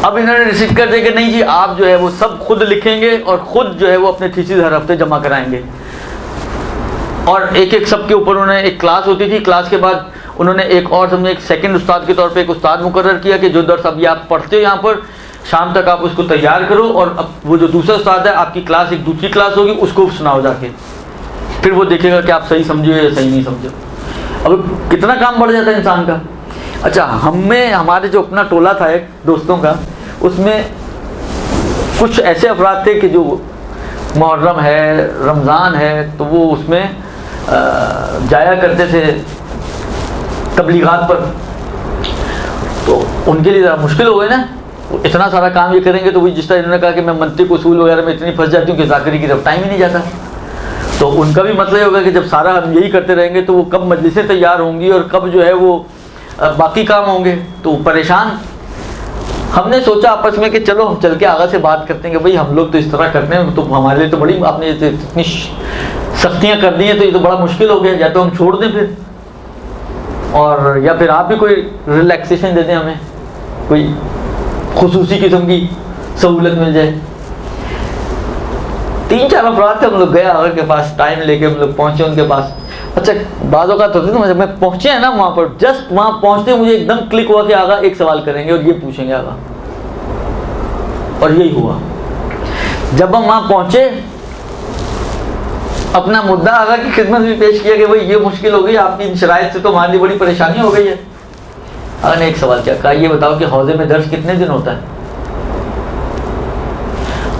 अब इन्होंने रिसीव कर दिया कि नहीं जी, आप जो है वो सब खुद लिखेंगे और ख़ुद जो है वो अपने थीसिस हर हफ्ते जमा कराएंगे। और एक एक सब के ऊपर उन्होंने एक क्लास होती थी, क्लास के बाद उन्होंने एक और समझे एक सेकंड उस्ताद के तौर पे एक उस्ताद मुकर्रर किया कि जो दर्स अभी आप पढ़ते हो यहाँ पर, शाम तक आप उसको तैयार करो, और अब वो जो दूसरा उस्ताद है, आपकी क्लास एक दूसरी क्लास होगी, उसको सुनाओ जाके, फिर वो देखेगा कि आप सही समझे या सही नहीं समझे। अब कितना काम बढ़ जाता है इंसान का। अच्छा, हमारे जो अपना टोला था एक दोस्तों का, उसमें कुछ ऐसे अफराद थे कि जो मुहर्रम है, रमज़ान है, तो वो उसमें जाया करते थे तबलीगात पर। तो उनके लिए ज़रा मुश्किल हो गई ना, इतना सारा काम ये करेंगे। तो वही जिस तरह इन्होंने कहा कि मैं मंतिक उसूल वगैरह में इतनी फंस जाती हूँ कि ज़ाकरी की तरफ टाइम ही नहीं जाता। तो उनका भी मतलब ये होगा कि जब सारा हम यही करते रहेंगे तो वो कब मजलिसें तैयार होंगी और कब जो है वो बाकी काम होंगे, तो परेशान। हमने सोचा आपस में कि चलो हम चल के आगा से बात करते हैं कि भाई हम लोग तो इस तरह करते हैं, तो हमारे लिए तो बड़ी, आपने इतनी सख्तियाँ कर दी हैं तो ये तो बड़ा मुश्किल हो गया, या तो हम छोड़ दें फिर, और या फिर आप भी कोई रिलैक्सेशन दे दें, हमें कोई खुसूसी किस्म की सहूलत मिल जाए। 3-4 अफराद थे, हम लोग गए आगा के पास, टाइम लेके हम लोग पहुँचे उनके पास। अच्छा, बाज़ औक़ात होती है ना, जब मैं पहुँचे हैं ना वहाँ पर, जस्ट वहाँ पहुँचते मुझे एकदम क्लिक हुआ कि आगा एक सवाल करेंगे और ये पूछेंगे आगा, और यही हुआ। जब हम वहाँ पहुँचे, अपना मुद्दा आगा की खिदमत में पेश किया कि भाई ये मुश्किल हो गई, आपकी इन शराइत से तो हमारे लिए बड़ी परेशानी हो गई है। आगा ने एक सवाल किया, कहा ये बताओ कि हौज़े में दर्स कितने दिन होता है?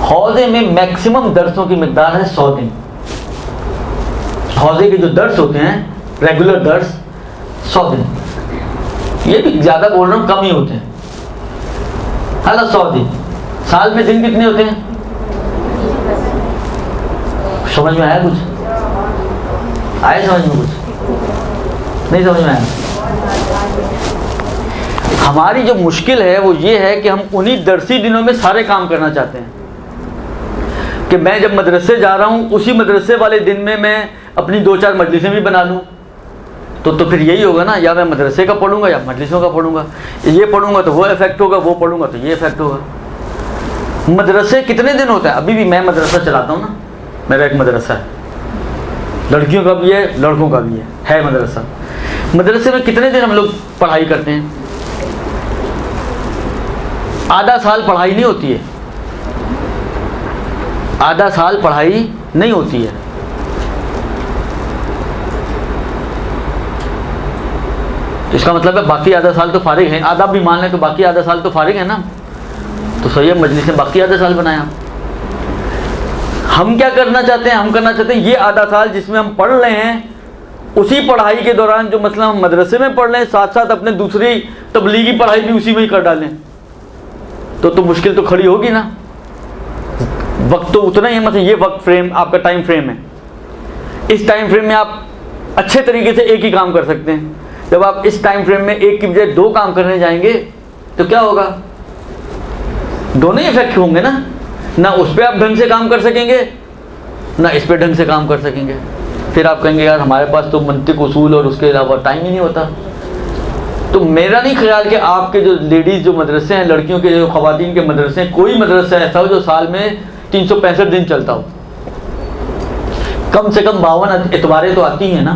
हौज़े में मैक्सिमम दर्सों की मिकदार है 100 दिन। हौज़े के जो दर्स होते हैं, रेगुलर दर्स, 100 दिन। ये भी ज़्यादा बोल रहा हूँ, कम ही होते हैं। हालांकि 100 दिन, साल में दिन कितने होते हैं? समझ में आया कुछ? आया समझ में कुछ? नहीं समझ में आया? हमारी जो मुश्किल है वो ये है कि हम उन्हीं दरसी दिनों में सारे काम करना चाहते हैं कि मैं जब मदरसे जा रहा हूँ उसी मदरसे वाले दिन में मैं अपनी 2-4 मजलिसें भी बना लूँ, तो फिर यही होगा ना, या मैं मदरसे का पढ़ूंगा या मजलिसों का पढ़ूंगा। ये पढ़ूंगा तो वो इफेक्ट होगा, वो पढ़ूंगा तो ये इफेक्ट होगा। मदरसे कितने दिन होता है? अभी भी मैं मदरसा चलाता हूँ ना, मेरा एक मदरसा है, लड़कियों का भी है लड़कों का भी है मदरसा। मदरसे में कितने दिन हम लोग पढ़ाई करते हैं? आधा साल पढ़ाई नहीं होती है, आधा साल पढ़ाई नहीं होती है। इसका मतलब है बाकी आधा साल तो फारिग है। आधा भी मान लें तो बाकी आधा साल तो फारिग है ना, तो सही है, मजलिस ने बाकी आधा साल बनाया। हम क्या करना चाहते हैं? हम करना चाहते हैं ये आधा साल जिसमें हम पढ़ रहे हैं, उसी पढ़ाई के दौरान जो मतलब हम मदरसे में पढ़ रहे हैं, साथ साथ अपने दूसरी तबलीगी पढ़ाई भी उसी में ही कर डालें, तो मुश्किल तो खड़ी होगी ना। वक्त तो उतना ही है, मतलब ये वक्त फ्रेम आपका टाइम फ्रेम है। इस टाइम फ्रेम में आप अच्छे तरीके से एक ही काम कर सकते हैं। जब आप इस टाइम फ्रेम में एक की बजाय 2 काम करने जाएंगे तो क्या होगा? दोनों ही इफेक्ट होंगे ना उस पर आप ढंग से काम कर सकेंगे ना इस पर ढंग से काम कर सकेंगे। फिर आप कहेंगे यार हमारे पास तो मंतिक उसूल और उसके अलावा टाइम ही नहीं होता। तो मेरा नहीं ख्याल कि आपके जो लेडीज़ जो मदरसे हैं, लड़कियों के जो ख़वातीन के मदरसे हैं, कोई मदरसा ऐसा हो जो साल में 365 दिन चलता हो। कम से कम 52 इतवारें तो आती हैं ना।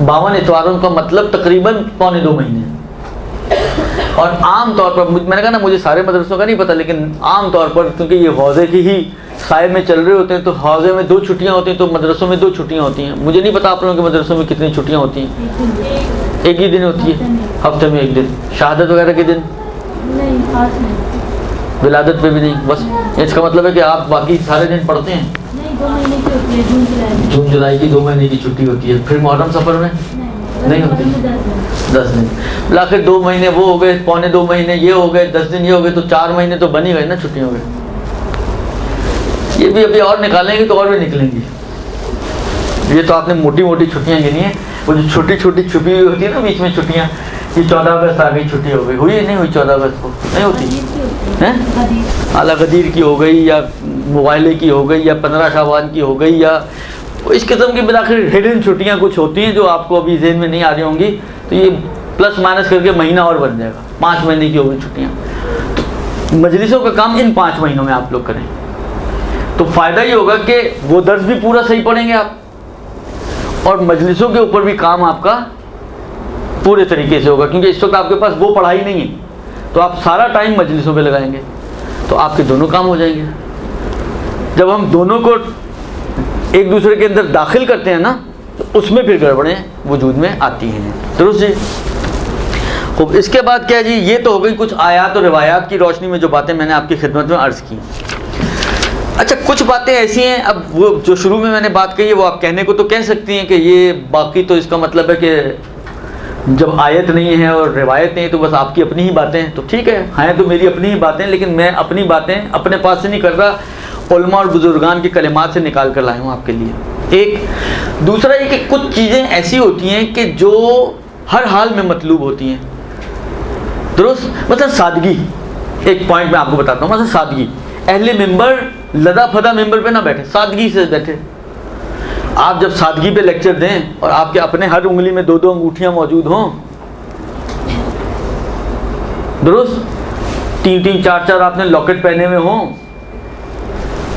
52 इतवारों का मतलब तकरीबन 1.25 महीने। और आम तौर पर मैंने कहा ना, मुझे सारे मदरसों का नहीं पता, लेकिन आम तौर पर क्योंकि ये हौज़े की ही साए में चल रहे होते हैं, तो हौज़े में 2 छुट्टियाँ होती हैं, तो मदरसों में 2 छुट्टियाँ होती हैं। मुझे नहीं पता आप लोगों के मदरसों में कितनी छुट्टियाँ होती हैं। एक ही दिन होती है, हफ्ते में 1 दिन। शहादत वगैरह के दिन नहीं, खास नहीं। विलादत पे भी नहीं। बस इसका मतलब है कि आप बाकी सारे दिन पढ़ते हैं। नहीं, 2 महीने की होती है, जून जुलाई की 2 महीने की छुट्टी होती है। फिर मुहर्रम सफ़र में नहीं होती, 10 दिन। आखिर 2 महीने वो हो गए, 1.25 महीने ये हो गए, 10 दिन ये हो गए, तो 4 महीने तो बन ही गए ना छुट्टियों के। ये भी अभी और निकालेंगे तो और भी निकलेंगी। ये तो आपने मोटी मोटी छुट्टियां गिनी है, वो जो छोटी छोटी छुपी हुई होती है ना बीच में छुट्टियां, कि 14 अगस्त आ गई, छुट्टी हो गई, हुई नहीं हुई 14 अगस्त को? नहीं होती है। आला गदीर की हो गई, या मुबाइले की हो गई, या 15 शाबान की हो गई, या इस किस्म की बिलाखिर हिडन छुट्टियां कुछ होती हैं जो आपको अभी ज़हन में नहीं आ रही होंगी। तो ये प्लस माइनस करके महीना और बन जाएगा, 5 महीने की होगी छुट्टियाँ। तो मजलिसों का काम इन 5 महीनों में आप लोग करें, तो फ़ायदा ये होगा कि वो दर्स भी पूरा सही पढ़ेंगे आप, और मजलिसों के ऊपर भी काम आपका पूरे तरीके से होगा। क्योंकि इस वक्त आपके पास वो पढ़ाई नहीं है, तो आप सारा टाइम मजलिसों पे लगाएंगे, तो आपके दोनों काम हो जाएंगे। जब हम दोनों को एक दूसरे के अंदर दाखिल करते हैं ना, तो उसमें फिर गड़बड़ें वजूद में आती हैं। दुरुस्त जी। खूब, इसके बाद क्या जी, ये तो हो गई कुछ आयात और रिवायात की रोशनी में जो बातें मैंने आपकी खिदमत में अर्ज़ की। अच्छा, कुछ बातें ऐसी हैं, अब वो जो शुरू में मैंने बात कही है वो आप कहने को तो कह सकती हैं कि ये बाकी, तो इसका मतलब है कि जब आयत नहीं है और रिवायत नहीं है तो बस आपकी अपनी ही बातें हैं। तो ठीक है, हैं तो मेरी अपनी ही बातें, लेकिन मैं अपनी बातें अपने पास से नहीं कर रहा, उलमा और बुजुर्गान के कलिमात से निकाल कर लाया हूँ आपके लिए। एक दूसरा ये कि कुछ चीज़ें ऐसी होती हैं कि जो हर हाल में मतलूब होती हैं। दुरुस्त, मतलब सादगी। एक पॉइंट मैं आपको बताता हूँ, मतलब सादगी। अहले मिंबर लदा फदा मिंबर पे ना बैठे, सादगी से बैठे। आप जब सादगी पे लेक्चर दें और आपके अपने हर उंगली में 2-2 अंगूठियाँ मौजूद हों, दुरुस्त, 3-3 4-4 आपने लॉकेट पहने हुए हों,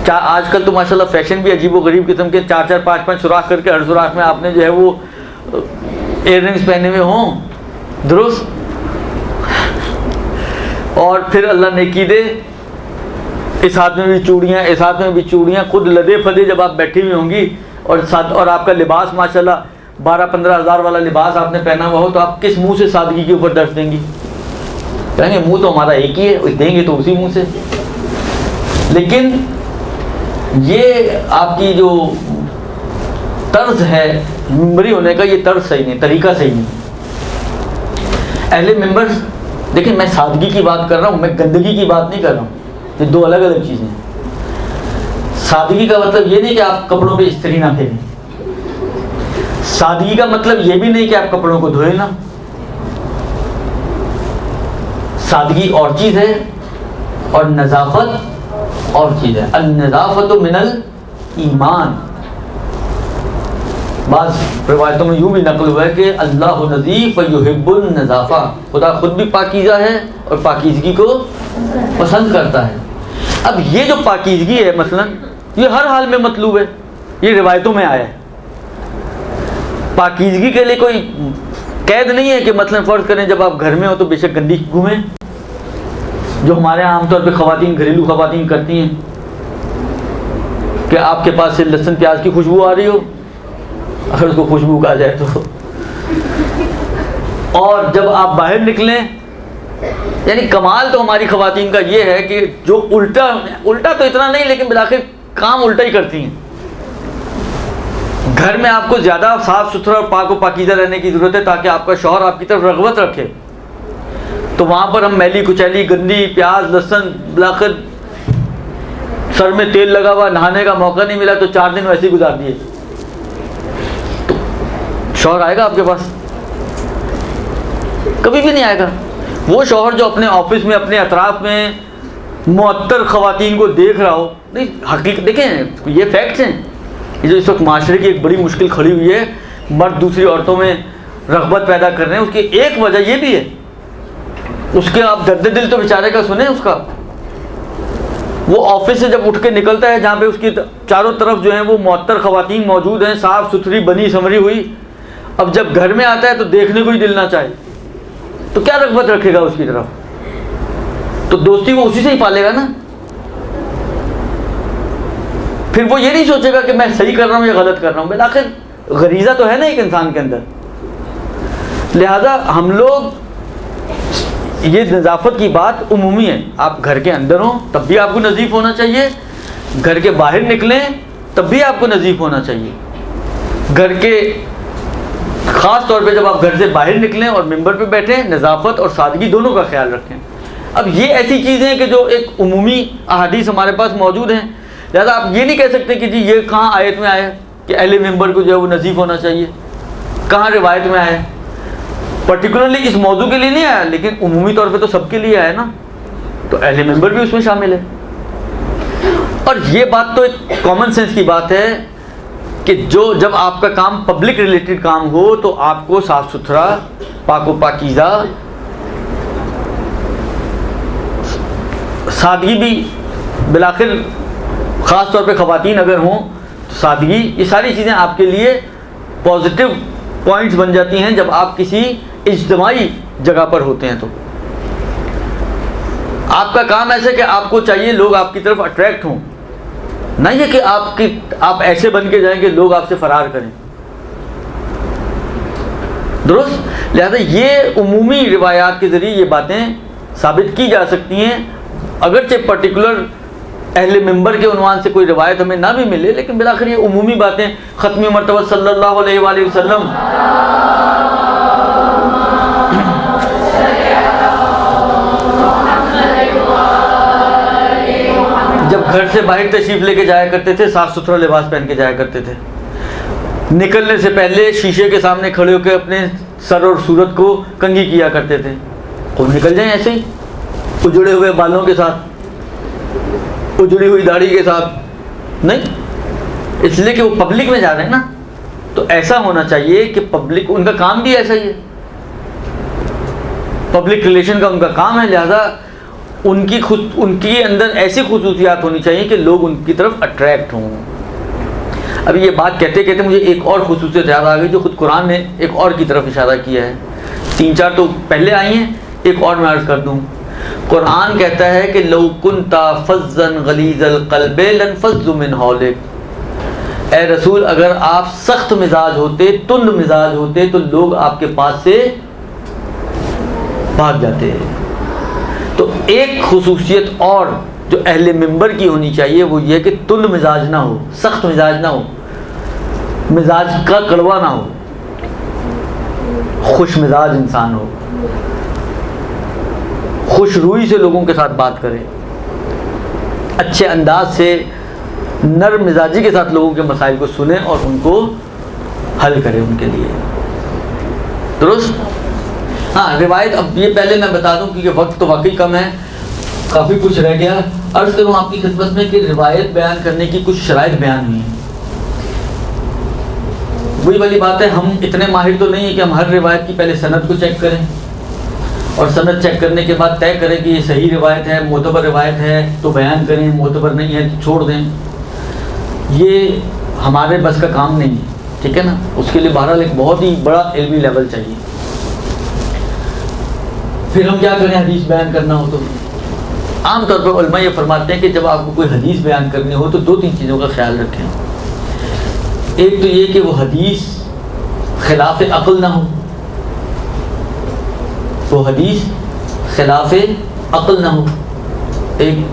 आजकल तो माशाल्लाह फैशन भी अजीब व गरीब किस्म के 4-4 5-5 सुराख करके हर सुराख में आपने जो है वो इयर रिंग्स पहने हुए हों, दुरुस्त, और फिर अल्लाह नेकी दे इस हाथ में भी चूड़ियाँ, इस हाथ में भी चूड़ियाँ, खुद लदे फदे जब आप बैठी हुई होंगी और साथ, और आपका लिबास माशाल्लाह 12-15 हज़ार वाला लिबास आपने पहना हुआ हो, तो आप किस मुंह से सादगी के ऊपर दर्श देंगी? कहेंगे मुंह तो हमारा एक ही है, देंगे तो उसी मुंह से। लेकिन ये आपकी जो तर्ज है मिंबरी होने का, ये तर्ज सही नहीं, तरीका सही नहीं। अहले मिंबर, देखिए मैं सादगी की बात कर रहा हूँ, मैं गंदगी की बात नहीं कर रहा हूँ, ये 2 अलग अलग चीज़ें हैं। सादगी का मतलब ये नहीं कि आप कपड़ों पे इस्त्री ना फेरें, सादगी का मतलब ये भी नहीं कि आप कपड़ों को धोए ना। सादगी और चीज़ है और नज़ाफ़त और चीज़ है। अन-नज़ाफ़तु मिनल ईमान। बाज़ रिवायतों में यूँ भी नकल हुआ है कि अल्लाह नज़ीफ़ व युहिब्बुन नज़ाफ़ा, खुदा खुद भी पाकीज़ा है और पाकीज़गी को पसंद करता है। अब ये जो पाकीज़गी है मसलन, ये हर हाल में मतलूब है, ये रिवायतों में आया है। पाकीज़गी के लिए कोई कैद नहीं है कि मतलब फ़र्ज़ करें जब आप घर में हो तो बेशक गंदी घूमें, जो हमारे यहाँ आमतौर पे ख़वातीन, घरेलू ख़वातीन करती हैं कि आपके पास से लहसुन प्याज की खुशबू आ रही हो, अगर उसको खुशबू आ जाए तो, और जब आप बाहर निकलें, यानी कमाल तो हमारी ख़वातीन का ये है कि जो उल्टा तो इतना नहीं लेकिन बिलाखिर काम उल्टा ही करती हैं। घर में आपको ज़्यादा साफ़ सुथरा और पाक व पाकीज़ा रहने की ज़रूरत है ताकि आपका शौहर आपकी तरफ रग़बत रखे। तो वहाँ पर हम मैली कुचैली गंदी प्याज लहसुन, बिलाखिर सर में तेल लगा हुआ, नहाने का मौका नहीं मिला तो 4 दिन वैसे ही गुजार दिए, तो शौहर आएगा आपके पास? कभी भी नहीं आएगा। वो शौहर जो अपने ऑफिस में, अपने अतराफ में मुअत्तर ख़वातीन को देख रहा हो, नहीं हकीकत देखें, ये फैक्ट्स हैं। ये जो इस वक्त माशरे की एक बड़ी मुश्किल खड़ी हुई है, मर्द दूसरी औरतों में रग़बत पैदा कर रहे हैं, उसकी एक वजह ये भी है। उसके आप दर्द दिल तो बेचारे का सुने उसका। वो ऑफिस से जब उठ के निकलता है जहाँ पे उसकी चारों तरफ जो है वो मुअत्तर ख़वातीन मौजूद हैं, साफ़ सुथरी बनी संवरी हुई, अब जब घर में आता है तो देखने को ही दिल ना चाहे, तो क्या रग़बत रखेगा उसकी तरफ? तो दोस्ती वो उसी से ही पालेगा ना। फिर वो ये नहीं सोचेगा कि मैं सही कर रहा हूँ या गलत कर रहा हूँ, आखिर गरीज़ा तो है ना एक इंसान के अंदर। लिहाजा हम लोग, ये नज़ाफ़त की बात उमूमी है। आप घर के अंदर हो तब भी आपको नज़ीफ़ होना चाहिए, घर के बाहर निकलें तब भी आपको नज़ीफ़ होना चाहिए। घर के ख़ास तौर पे जब आप घर से बाहर निकलें और मिंबर पे बैठें, नज़ाफ़त और सादगी दोनों का ख्याल रखें। अब ये ऐसी चीज़ें हैं कि जो एक उमूमी अहादीस हमारे पास मौजूद हैं, लिहाजा आप ये नहीं कह सकते कि जी ये कहाँ आयत में आया कि अहले मिंबर को जो है वो नज़ीफ़ होना चाहिए, कहाँ रिवायत में आया। पर्टिकुलरली इस मौजू के लिए नहीं आया, लेकिन उमूमी तौर पे तो सबके लिए आया ना, तो अहले मिंबर भी उसमें शामिल है। और ये बात तो एक कॉमन सेंस की बात है कि जो जब आपका काम पब्लिक रिलेटेड काम हो तो आपको साफ़ सुथरा, पाको पाकीज़ा, सादगी भी, बिलाखिर ख़ास तौर पे ख़वातीन अगर हों तो सादगी, ये सारी चीज़ें आपके लिए पॉजिटिव पॉइंट्स बन जाती हैं जब आप किसी इज्तिमाई जगह पर होते हैं। तो आपका काम ऐसे कि आपको चाहिए लोग आपकी तरफ अट्रैक्ट हों, नहीं है कि आप ऐसे बन के जाएं कि लोग आपसे फरार करें। दुरुस्त। लिहाजा ये उमूमी रिवायात के ज़रिए ये बातें साबित की जा सकती हैं, अगरचे पर्टिकुलर अहले मिंबर के उन्वान से कोई रिवायत हमें ना भी मिले, लेकिन बिलाखिर ये उमूमी बातें ख़त्मी मरतबा सल्लल्लाहु अलैहि वसल्लम जब घर से बाहर तशरीफ़ लेके जाया करते थे, साफ़ सुथरा लिबास पहन के जाया करते थे। निकलने से पहले शीशे के सामने खड़े होकर अपने सर और सूरत को कंघी किया करते थे। और निकल जाएं ऐसे ही उजड़े हुए बालों के साथ, उजड़ी हुई दाढ़ी के साथ नहीं, इसलिए कि वो पब्लिक में जा रहे हैं ना। तो ऐसा होना चाहिए कि पब्लिक, उनका काम भी ऐसा ही है, पब्लिक रिलेशन का उनका काम है। लिहाजा उनकी अंदर ऐसी खुसूसियात होनी चाहिए कि लोग उनकी तरफ अट्रैक्ट हों। अभी ये बात कहते कहते मुझे एक और खुसूसियत याद आ गई जो खुद कुरान ने एक और की तरफ इशारा किया है। 3-4 तो पहले आई हैं, एक और मैं अर्ज़ कर दूँ। कुरान कहता है कि लौ कुन्ता फज़्ज़न गलीज़ल क़ल्बि लनफ़ज़्ज़ू मिन हौलिक, ए रसूल अगर आप सख्त मिजाज होते, तुंद मिजाज होते तो लोग आपके पास से भाग जाते। तो एक खुसूसियत और जो अहले मिंबर की होनी चाहिए वो ये कि तुंद मिजाज ना हो, सख्त मिजाज ना हो, मिजाज का कड़वा ना हो, खुश मिजाज इंसान हो, खुश रूई से लोगों के साथ बात करें, अच्छे अंदाज से नर्म मिजाजी के साथ लोगों के मसाइल को सुने और उनको हल करें उनके लिए। दुरुस्त? हाँ, रिवायत अब ये पहले मैं बता दूं क्योंकि वक्त तो वाकई कम है, काफ़ी कुछ रह गया। अर्ज़ करूँ आपकी खिदमत में कि रिवायत बयान करने की कुछ शराइत बयान हुई हैं। वही वाली बात है, हम इतने माहिर तो नहीं है कि हम हर रिवायत की पहले सनद को चेक करें और सनद चेक करने के बाद तय करें कि ये सही रिवायत है, मोतबर रिवायत है तो बयान करें, मोतबर नहीं है तो छोड़ दें। ये हमारे बस का काम नहीं है, ठीक है ना। उसके लिए बहरहाल एक बहुत ही बड़ा इल्मी लेवल चाहिए। फिर हम क्या करें हदीस बयान करना हो तो आमतौर पर उलमा ये फरमाते हैं कि जब आपको कोई हदीस बयान करनी हो तो 2-3 चीज़ों का ख्याल रखें। एक तो ये कि वो हदीस खिलाफ अक़ल ना हो, वो हदीस खिलाफ अक़ल ना हो। एक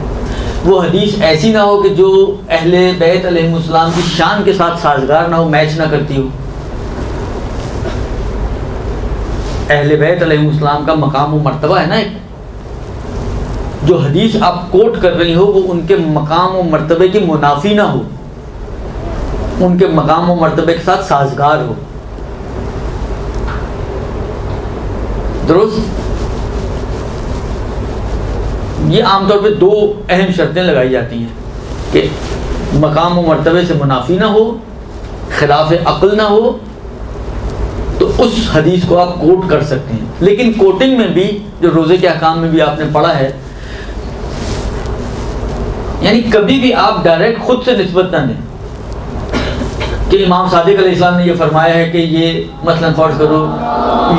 वो हदीस ऐसी ना हो कि जो अहले बैत अलैहिमुस्सलाम की शान के साथ साजगार ना हो, मैच ना करती हो। अहले बैत अलैहिमुस्सलाम का मकाम व मर्तबा है ना, एक जो हदीस आप कोट कर रही हो वो उनके मकाम व मर्तबे की मुनाफी ना हो, उनके मकाम व मर्तबे के साथ साजगार हो। दुरुस्त? ये आमतौर पे 2 अहम शर्तें लगाई जाती हैं कि मकाम व मर्तबे से मुनाफी ना हो, खिलाफ अक़ल ना हो, तो उस हदीस को आप कोट कर सकते हैं। लेकिन कोटिंग में भी, जो रोज़े के अहकाम में भी आपने पढ़ा है, यानी कभी भी आप डायरेक्ट खुद से निस्बत ना दें कि इमाम सादिक अलैहिस्सलाम ने ये फरमाया है कि ये मसलन फर्ज करो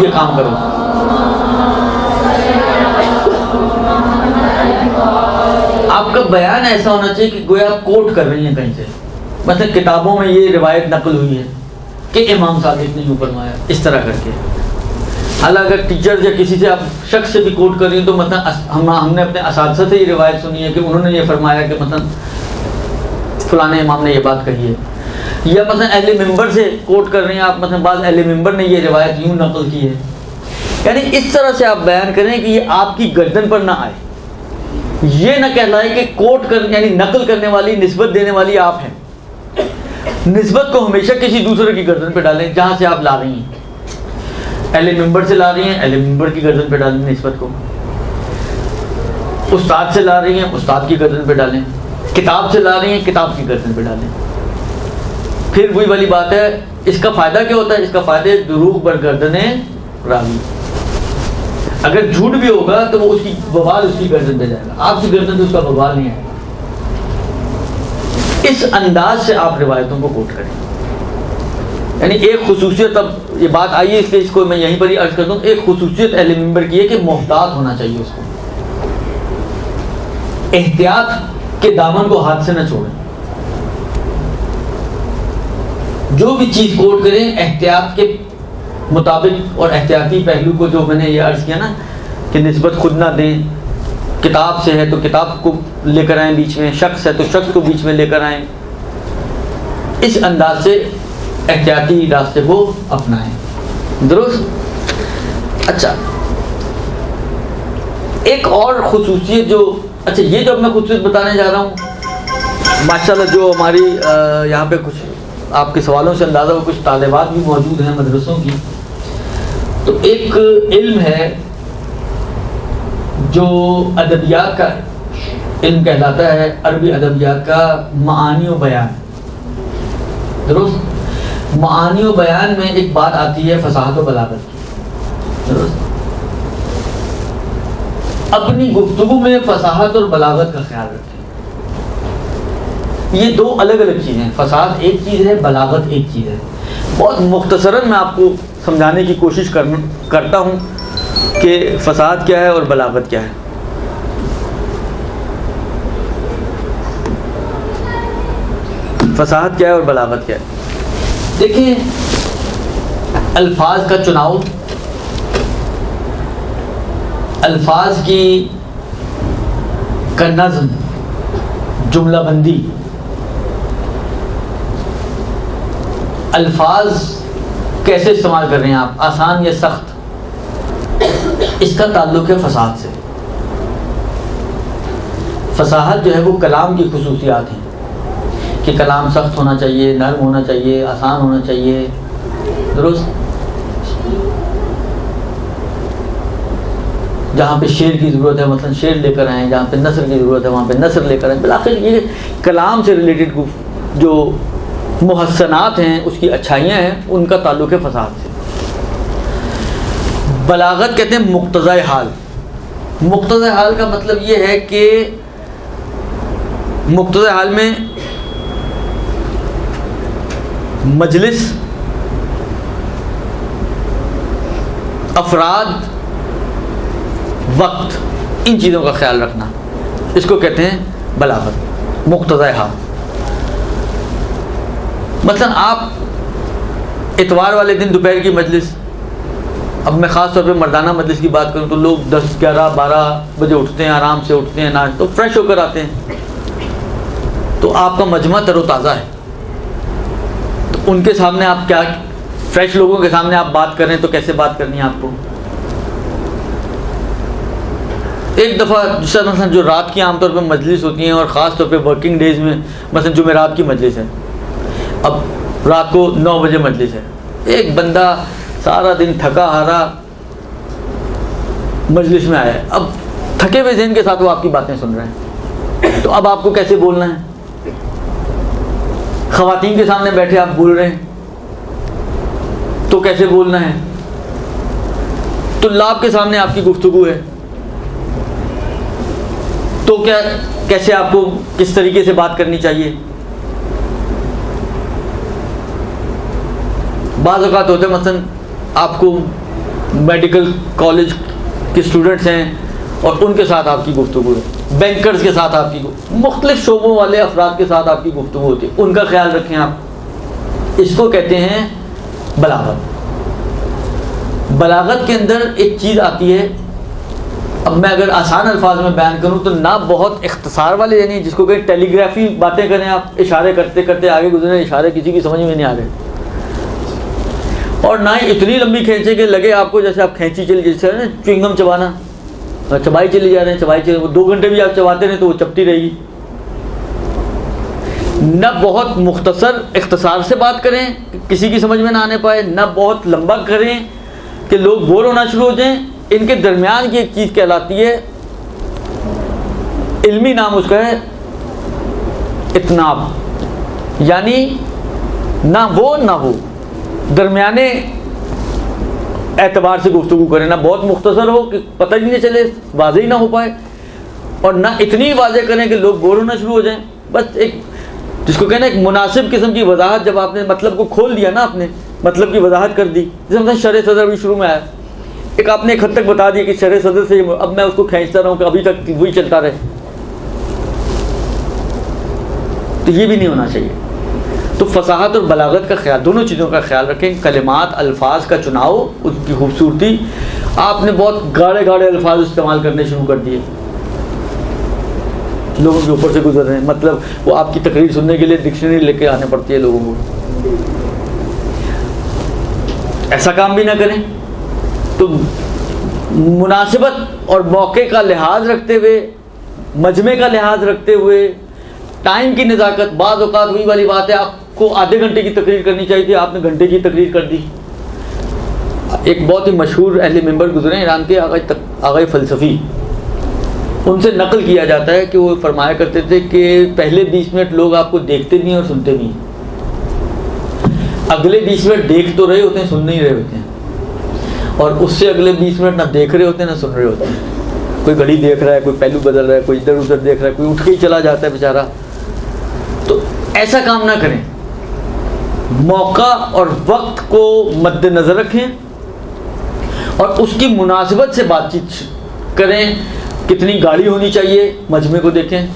ये काम करो। आपका बयान ऐसा होना चाहिए कि गोया आप कोट कर रही हैं कहीं से, मतलब किताबों में ये रिवायत नकल हुई है कि इमाम सादिक ने यूँ फरमाया, इस तरह करके। हालांकि अगर टीचर या किसी से आप शख्स से भी कोट कर रही हैं तो मतलब हमने अपने असातिज़ा से ये रिवायत सुनी है कि उन्होंने ये फरमाया कि मतलब फलाने इमाम ने ये बात कही है, या मतलब अहले मिंबर से कोट कर रही हैं आप, मतलब बाद अहले मिंबर ने ये रिवायत यूँ नकल की है। यानी इस तरह से आप बयान करें कि ये आपकी गर्दन पर ना आए, ये ना कहलाए कि कोट कर यानी नकल करने वाली, निस्बत देने वाली आप हैं। निस्बत को हमेशा किसी दूसरे की गर्दन पे डालें जहाँ से आप ला रही हैं। अहले मिंबर से ला रही हैं, अहले मिंबर की गर्दन पे डालें निस्बत को। उस्ताद से ला रही हैं, उस्ताद की गर्दन पे डालें। किताब से ला रही हैं, किताब की गर्दन पे डालें। फिर वही वाली बात है, इसका फ़ायदा क्या होता है? इसका फ़ायदा दुरूग बर गर्दने रावी। अगर झूठ भी होगा तो वो उसकी बवाल उसकी गर्दन पे जाएगा, आपकी गर्दन पे उसका बवाल नहीं आएगा। इस अंदाज से आप रिवायतों को कोट करें। यानी एक खुसूसियत, अब ये बात आई है इसलिए इसको मैं यहीं पर ही अर्ज कर दूं, एक खुसूसियत अहले मिंबर की है कि मोहतात होना चाहिए उसको, एहतियात के दामन को हाथ से न छोड़ें। जो भी चीज़ कोट करें एहतियात के मुताबिक, और एहतियाती पहलू को जो मैंने ये अर्ज़ किया ना कि निस्बत खुद ना दें, किताब से है तो किताब को लेकर आएँ बीच में, शख्स है तो शख्स को बीच में लेकर आएँ, इस अंदाज से एहतियाती रास्ते को अपनाएं। दुरुस्त? अच्छा, एक और खुसूसियत जो, अच्छा ये जो मैं खुसूसियत बताने जा रहा हूँ, माशाल्लाह जो हमारी यहाँ पे कुछ आपके सवालों से अंदाज़ा हो कुछ तालिबात भी मौजूद हैं मदरसों की। तो एक इल्म है जो अदबियात का इल्म कहलाता है, अरबी अदबियात का मानी व बयान। दुरुस्त? मानी व बयान में एक बात आती है फसाहत व बलागत की। दुरुस्त? अपनी गुफ्तगू में फसाहत और बलागत का ख्याल रखें। ये 2 अलग अलग चीज़ें हैं। फसाहत एक चीज़ है, बलागत एक चीज़ है। बहुत मुख्तसरन मैं आपको समझाने की कोशिश करता हूँ कि फसाहत क्या है और बलागत क्या है। फसाहत क्या है और बलागत क्या है? देखिए, अल्फाज का चुनाव, अल्फाज की का नज़्म, जुमलाबंदी, अल्फाज कैसे इस्तेमाल कर रहे हैं आप, आसान या सख्त, इसका ताल्लुक है फसाहत से। फसाहत जो है वो कलाम की खुसूसियात हैं। कि कलाम सख्त होना चाहिए, नरम होना चाहिए, आसान होना चाहिए, दुरुस्त। जहाँ पे शेर की ज़रूरत है मतलब शेर लेकर आएँ, जहाँ पे नसर की ज़रूरत है वहाँ पे नसर लेकर आएँ। बिलाखिर ये कलाम से रिलेटेड जो मुहस्सनात हैं, उसकी अच्छाइयाँ हैं, उनका ताल्लुक़ है फ़साद से। बलागत कहते हैं मुक्तज़ाए हाल। मुक्तज़ाए हाल का मतलब ये है कि मुक्तज़ाए हाल में मजलिस, अफराद, वक्त, इन चीज़ों का ख्याल रखना, इसको कहते हैं बलागत, मुक्तज़ाए हाल। मसलन आप इतवार वाले दिन दोपहर की मजलिस, अब मैं ख़ास तौर पे मर्दाना मजलिस की बात करूँ तो लोग 10, 11, 12 बजे उठते हैं, आराम से उठते हैं, नाच तो फ्रेश होकर आते हैं, तो आपका मजमा तरोताज़ा है। तो उनके सामने आप क्या, फ्रेश लोगों के सामने आप बात कर रहे हैं तो कैसे बात करनी है आपको। एक दफ़ा दूसरा मसलन जो रात की आमतौर पर मजलिस होती हैं और ख़ास तौर पे वर्किंग डेज़ में, मसलन जुमेरात की मजलिस है, अब रात को 9 बजे मजलिस है, एक बंदा सारा दिन थका हारा मजलिस में आया है, अब थके हुए ज़हन के साथ वो आपकी बातें सुन रहे हैं, तो अब आपको कैसे बोलना है। ख़वातीन के सामने बैठे आप बोल रहे हैं तो कैसे बोलना है। तुल्लाब के सामने आपकी गुफ्तगू है तो क्या, कैसे आपको किस तरीके से बात करनी चाहिए। बाज़ औक़ात होते हैं मसलन आपको मेडिकल कॉलेज के स्टूडेंट्स हैं और उनके साथ आपकी गुफ्तगू है, बैंकर्स के साथ आपकी, मुख्तलिफ शोबों वाले अफराद के साथ आपकी गुफ्तगू होती है, उनका ख्याल रखें आप। इसको कहते हैं बलागत। बलागत के अंदर एक चीज़ आती है, अब मैं अगर आसान अल्फाज में बयान करूँ तो ना बहुत इख्तिसार वाले, यानी जिसको कहीं टेलीग्राफी बातें करें आप, इशारे करते करते आगे गुजरे, इशारे किसी की समझ में नहीं आ रहे, और ना ही इतनी लंबी खींचे कि लगे आपको जैसे आप खींची चली, जैसे ना च्युइंगम चबाना, चबाई चली जा रहे हैं, चबाई चले, वो 2 घंटे भी आप चबाते रहे तो वो चबती रहेगी। न बहुत मुख्तसर इख्तिसार से बात करें किसी की समझ में ना आने पाए, न बहुत लंबा करें कि लोग बोर होना शुरू हो जाएं। इनके दरमियान की एक चीज़ कहलाती है, इल्मी नाम उसका है इतनाब, यानी ना वो ना वो, दरमियाने एतबार से गुफ्तगू करें, ना बहुत मुख्तसर हो कि पता ही नहीं चले, वाज़ेह ही ना हो पाए, और ना इतनी वाज़ेह करें कि लोग बोर होना शुरू हो जाएं। बस एक, जिसको कहना एक मुनासिब किस्म की वजाहत, जब आपने मतलब को खोल दिया ना, आपने मतलब की वजाहत कर दी, जैसे मतलब शरह सदर भी शुरू में आया, एक आपने एक हद तक बता दिया कि शरह सदर से अब मैं उसको खींचता रहूँ कि अभी तक वही चलता रहे, तो ये भी नहीं होना चाहिए। तो फसाहत और बलागत का ख्याल, दोनों चीज़ों का ख्याल रखें। कलिमात, अल्फाज का चुनाव, उसकी खूबसूरती, आपने बहुत गाढ़े गाढ़े अल्फाज इस्तेमाल करने शुरू कर दिए, लोगों के ऊपर से गुजर रहे हैं, मतलब वो आपकी तकरीर सुनने के लिए डिक्शनरी लेके आने पड़ती है लोगों को। ऐसा काम भी ना करें। तो मुनासिबत और मौके का लिहाज रखते हुए, मजमे का लिहाज रखते हुए, टाइम की नज़ाकत, बाज़ औक़ात वही वाली बात है, आपको आधे घंटे की तकरीर करनी चाहिए थी, आपने घंटे की तकरीर कर दी। एक बहुत ही मशहूर अहले मिंबर गुजरे ईरान के, आग़ाए फ़लसफ़ी, उनसे नकल किया जाता है कि वो फरमाया करते थे कि पहले 20 मिनट लोग आपको देखते नहीं और सुनते नहीं, अगले 20 मिनट देख तो रहे होते हैं, सुन नहीं रहे होते हैं, और उससे अगले 20 मिनट ना देख रहे होते हैं ना सुन रहे होते हैं। कोई घड़ी देख रहा है, कोई पहलू बदल रहा है, कोई इधर उधर देख रहा है, कोई उठ के ही चला जाता है बेचारा। तो ऐसा काम ना करें, मौका और वक्त को मद्देनज़र रखें और उसकी मुनासिबत से बातचीत करें। कितनी गाड़ी होनी चाहिए, मजमे को देखें,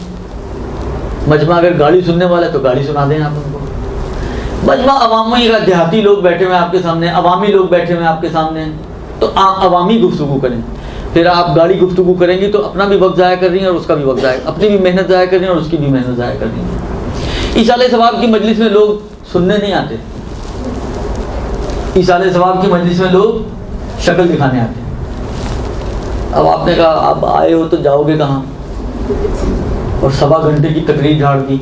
मजमा अगर गाड़ी सुनने वाला है तो गाड़ी सुना दें आप उनको। मजमा अवामी का, देहाती लोग बैठे हुए आपके सामने, अवामी लोग बैठे हुए आपके सामने, तो आप अवामी गुफ्तगू करें। फिर आप गाड़ी गुफ्तगू करेंगी तो अपना भी वक्त ज़ाया कर रही हैं और उसका भी वक्त ज़ाया, अपनी भी मेहनत ज़ाया कर रही हैं और उसकी भी मेहनत ज़ाया कर रही हैं। ईसाले सवाब की मजलिस में लोग सुनने नहीं आते, ईसाले सवाब की मजलिस में लोग शक्ल दिखाने आते हैं। अब आपने कहा आप आए हो तो जाओगे कहाँ, और 1.25 घंटे की तकरीर झाड़ दी,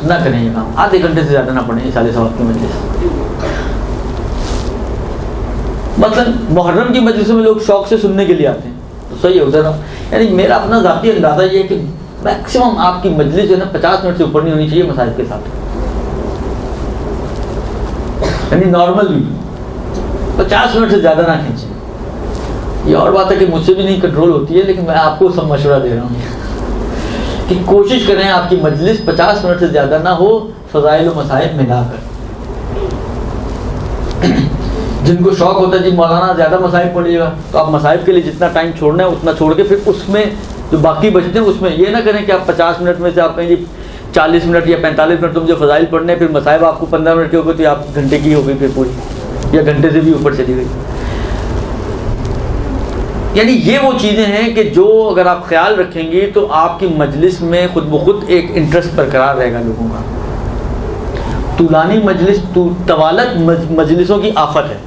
ना करें ये काम, आधे घंटे से ज़्यादा ना पढ़ें साले सवाब की मजलिस। मतलब मुहर्रम की मजलिसों में लोग शौक से सुनने के लिए आते हैं, तो सही है उधर। यानी मेरा अपना ज़ाती अंदाज़ा ये है कि मैक्सिमम आपकी मजलिस जो है ना 50 मिनट से ऊपर नहीं होनी चाहिए मसाइल के साथ, यानी नॉर्मल भी 50 मिनट से ज़्यादा ना खींचे। ये और बात है कि मुझसे भी नहीं कंट्रोल होती है, लेकिन मैं आपको सब मशवरा दे रहा हूँ कि कोशिश करें आपकी मजलिस 50 मिनट से ज़्यादा ना हो, फ़ज़ाइल व मसाइल मिलाकर। जिनको शौक होता है जी मौलाना ज़्यादा मसाइब पढ़िएगा, तो आप मसाइब के लिए जितना टाइम छोड़ना है उतना छोड़ के फिर उसमें जो बाकी बचते हैं उसमें ये ना करें कि आप 50 मिनट में से आप कहें जी 40 मिनट या 45 मिनट तो मुझे फ़ज़ाइल पढ़ने, फिर मसाइब आपको 15 मिनट के हो गए तो आप घंटे की हो गई फिर पूरी, या घंटे से भी ऊपर चली गई। यानी ये वो चीज़ें हैं कि जो अगर आप ख्याल रखेंगे तो आपकी मजलिस में खुद ब खुद एक इंटरेस्ट बरकरार रहेगा लोगों का। तुलानी मजलिस तवालत मजलिसों की आफत है।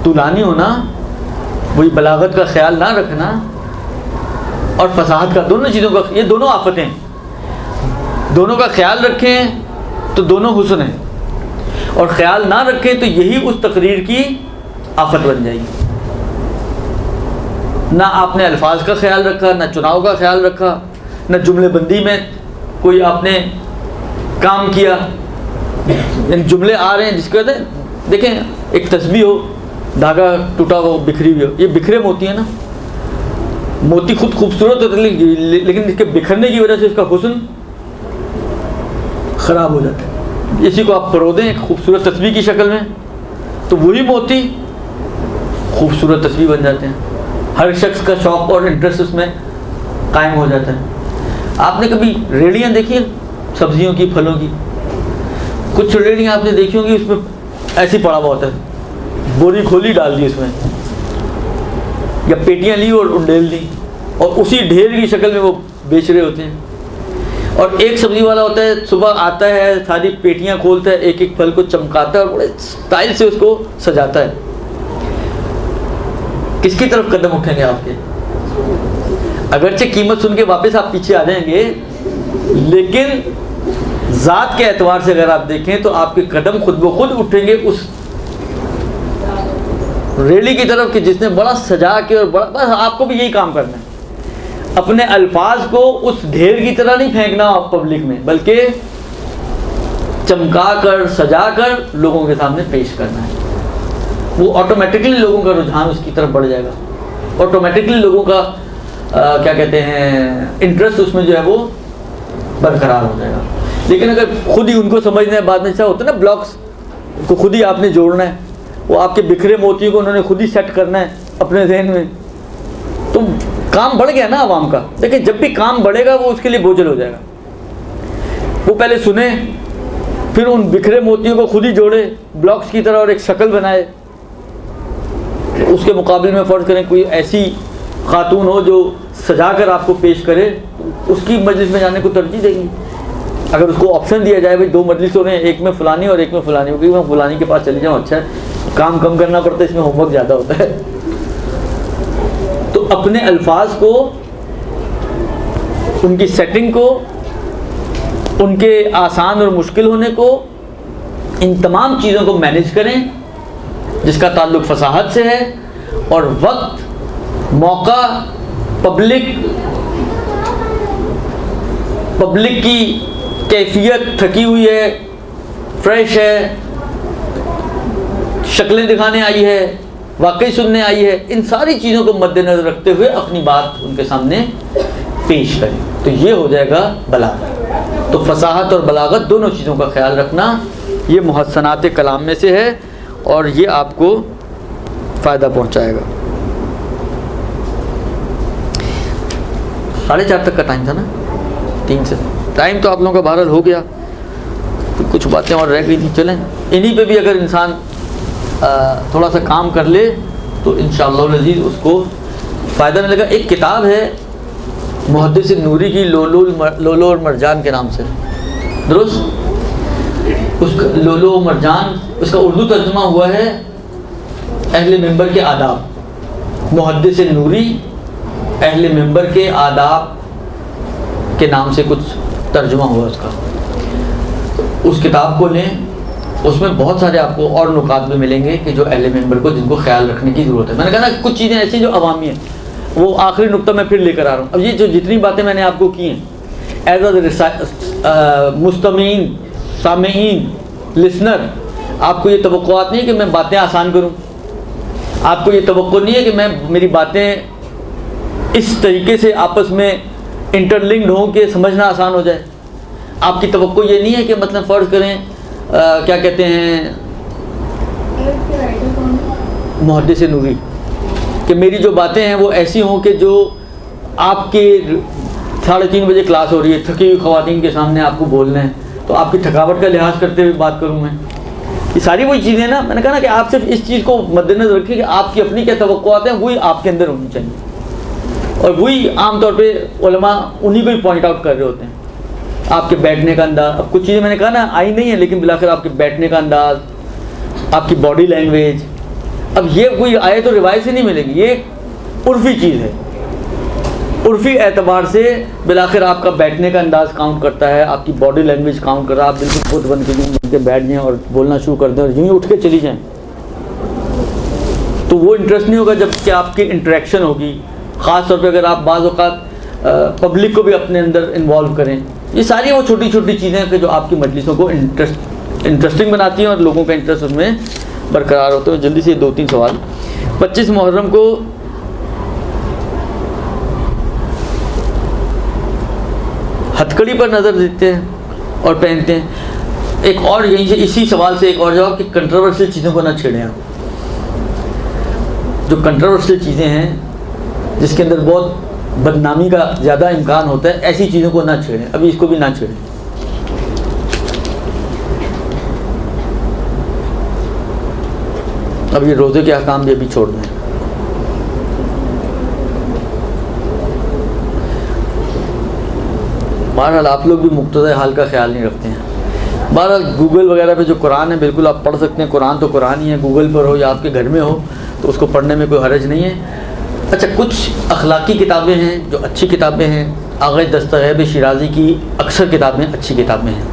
तुलानी होना, वही बलागत का ख्याल ना रखना और फसाहत का, दोनों चीज़ों का, ये दोनों आफतें, दोनों का ख्याल रखें तो दोनों हुस्न हैं, और ख्याल ना रखें तो यही उस तकरीर की आफत बन जाएगी। ना आपने अल्फाज का ख्याल रखा, ना चुनाव का ख्याल रखा, ना जुमलेबंदी में कोई आपने काम किया। जुमले आ रहे हैं जिसके कहते हैं, देखें एक तस्बीह हो, धागा टूटा हो, बिखरी हुई हो, ये बिखरे मोती है ना, मोती खुद खूबसूरत होते हैं लेकिन इसके बिखरने की वजह से इसका हुस्न ख़राब हो जाता है। इसी को आप परो दें एक खूबसूरत तस्बीह की शक्ल में, तो वही मोती खूबसूरत तस्बीह बन जाते हैं। हर शख्स का शौक़ और इंटरेस्ट उसमें कायम हो जाता है। आपने कभी रेड़ियाँ देखी हैं सब्जियों की, फलों की? कुछ रेड़ियाँ आपने देखी होंगी उसमें ऐसी पड़ा हुआ होता है, बोरी खोली डाल दी उसमें, या पेटियाँ ली और ढेल दी, और उसी ढेर की शक्ल में वो बेच रहे होते हैं। और एक सब्जी वाला होता है, सुबह आता है, सारी पेटियाँ खोलता है, एक एक फल को चमकाता है और बड़े स्टाइल से उसको सजाता है। किसकी तरफ कदम उठेंगे आपके? अगरचे कीमत सुन के वापस आप पीछे आ जाएंगे, लेकिन ज़ात के एतबार से अगर आप देखें तो आपके कदम खुद ब खुद उठेंगे उस रेली की तरफ कि जिसने बड़ा सजा के और बड़ा, बस आपको भी यही काम करना है। अपने अल्फाज को उस ढेर की तरह नहीं फेंकना पब्लिक में, बल्कि चमका कर सजा कर लोगों के सामने पेश करना है। वो ऑटोमेटिकली लोगों का रुझान उसकी तरफ बढ़ जाएगा, ऑटोमेटिकली लोगों का क्या कहते हैं इंटरेस्ट उसमें जो है वो बरकरार हो जाएगा। लेकिन अगर खुद ही उनको समझना है, बाद में ऐसा होता है ना, ब्लॉक्स को खुद ही आपने जोड़ना है, वो आपके बिखरे मोतियों को उन्होंने खुद ही सेट करना है अपने जहन में, तो काम बढ़ गया ना आवाम का। देखिए जब भी काम बढ़ेगा वो उसके लिए बोझल हो जाएगा। वो पहले सुने, फिर उन बिखरे मोतियों को खुद ही जोड़े ब्लॉक्स की तरह और एक शक्ल बनाए। उसके मुकाबले में फ़र्ज़ करें कोई ऐसी खातून हो जो सजा कर आपको पेश करे, उसकी मजलिस में जाने को तरजीह देंगी। अगर उसको ऑप्शन दिया जाए भाई 2 मजलिस हो रहे हैं, एक में फ़लानी और एक में फ़लानी, क्योंकि मैं फ़लानी के पास चली जाऊँ, अच्छा है, काम कम करना पड़ता है, इसमें होमवर्क ज़्यादा होता है। तो अपने अल्फाज को, उनकी सेटिंग को, उनके आसान और मुश्किल होने को, इन तमाम चीज़ों को मैनेज करें जिसका ताल्लुक़ फसाहत से है, और वक्त, मौका, पब्लिक की कैफियत थकी हुई है, फ्रेश है, शक्लें दिखाने आई है, वाकई सुनने आई है, इन सारी चीज़ों को मद्देनज़र रखते हुए अपनी बात उनके सामने पेश करें, तो ये हो जाएगा बलागत। तो फसाहत और बलागत दोनों चीज़ों का ख्याल रखना ये मुहस्सनात कलाम में से है, और ये आपको फ़ायदा पहुंचाएगा। 4:30 तक का टाइम था ना, 3 से टाइम तो आप लोगों का बहरहाल हो गया, तो कुछ बातें और रह गई थी। चलें इन्हीं पे भी अगर इंसान थोड़ा सा काम कर ले तो इंशाअल्लाह अज़ीज़ उसको फ़ायदा मिलेगा। एक किताब है मुहद्दिस नूरी की, लोलो और मरजान के नाम से, दुरुस्त, उसका लोलो मरजान, उसका उर्दू तर्जुमा हुआ है अहले मिंबर के आदाब। मुहद्दिस नूरी अहले मिंबर के आदाब के नाम से कुछ तर्जुमा हुआ उसका। उस किताब को लें, उसमें बहुत सारे आपको और नुकात भी मिलेंगे कि जो अहले मेंबर को जिनको ख्याल रखने की ज़रूरत है। मैंने कहा ना कुछ चीज़ें ऐसी जो अवामी हैं, वो आखिरी नुक्ता मैं फिर लेकर आ रहा हूँ। अब ये जो जितनी बातें मैंने आपको की हैं एज अ मुस्तमीन, सामीन, लिसनर, आपको ये तवक्कुआत नहीं है कि मैं बातें आसान करूँ, आपको ये तवक्को नहीं है कि मैं मेरी बातें इस तरीके से आपस में इंटरलिंक्ड हों कि समझना आसान हो जाए। आपकी तवक्को ये नहीं है कि मतलब फ़र्ज़ करें क्या कहते हैं मुहद्दिस नूरी, कि मेरी जो बातें हैं वो ऐसी हों कि जो आपके 3:30 बजे क्लास हो रही है, थकी हुई ख़वातीन के सामने आपको बोलना है, तो आपकी थकावट का लिहाज करते हुए बात करूँ मैं। ये सारी वही चीज़ें ना, मैंने कहा ना कि आप सिर्फ इस चीज़ को मद्देनज़र रखिए कि आपकी अपनी क्या तवक्कुआत हैं वही आपके अंदर होनी चाहिए, और वही आमतौर पे उलमा उन्हीं को ही पॉइंट आउट कर रहे होते हैं। आपके बैठने का अंदाज़, अब कुछ चीज़ें मैंने कहा ना आई नहीं है, लेकिन बिलाखिर आपके बैठने का अंदाज़, आपकी बॉडी लैंग्वेज, अब ये कोई आए तो रिवायत से नहीं मिलेगी, ये उर्फ़ी चीज़ है। उर्फ़ी एतबार से बिलाखिर आपका बैठने का अंदाज़ काउंट करता है, आपकी बॉडी लैंग्वेज काउंट कर रहा है। आप बिल्कुल खुद बन के बैठ जाएँ और बोलना शुरू कर दें और यूँ ही उठ के चली जाएँ, तो वो इंटरेस्ट नहीं होगा जबकि आपकी इंटरेक्शन होगी। ख़ास तौर पे अगर आप बाज़ औक़ात पब्लिक को भी अपने अंदर इन्वॉल्व करें। ये सारी वो छोटी छोटी चीज़ें हैं कि जो आपकी मजलिसों को इंटरेस्टिंग बनाती हैं और लोगों का इंटरेस्ट उसमें बरकरार होता है। जल्दी से 2-3 सवाल। 25 मुहर्रम को हथकड़ी पर नज़र देते हैं और पहनते हैं। एक और यहीं से इसी सवाल से एक और जवाब कि कंट्रोवर्शियल चीज़ों को ना छेड़ें आप। जो कंट्रोवर्शियल चीज़ें हैं जिसके अंदर बहुत बदनामी का ज़्यादा इम्कान होता है, ऐसी चीज़ों को ना छेड़ें, अभी इसको भी ना छेड़ें। अब ये रोज़े के अहकाम भी अभी छोड़ दें। बहरहाल आप लोग भी मुक्तज़ा हाल का ख्याल नहीं रखते हैं। बहरहाल गूगल वगैरह पे जो कुरान है बिल्कुल आप पढ़ सकते हैं। कुरान तो कुरान ही है, गूगल पर हो या आपके घर में हो तो उसको पढ़ने में कोई हरज नहीं है। अच्छा, कुछ अखलाकी किताबें हैं जो अच्छी किताबें हैं। आग़ा दस्तगैब शिराज़ी की अक्सर किताबें अच्छी किताबें हैं।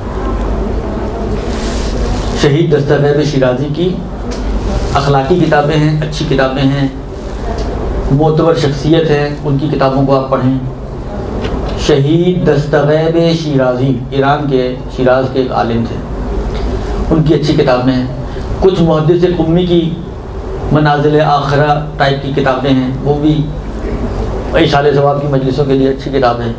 शहीद दस्तगैब शिराज़ी की अखलाकी किताबें हैं, अच्छी किताबें हैं। मोतबर शख्सियत है, उनकी किताबों को आप पढ़ें। शहीद दस्तगैब शिराज़ी ईरान के शिराज़ के एक आलिम थे, उनकी अच्छी किताबें हैं। कुछ मुहद्दिस कुम्मी की मनाज़िल आखिरा टाइप की किताबें हैं, वो भी इशारे सवाब की मजलिसों के लिए अच्छी किताबें हैं।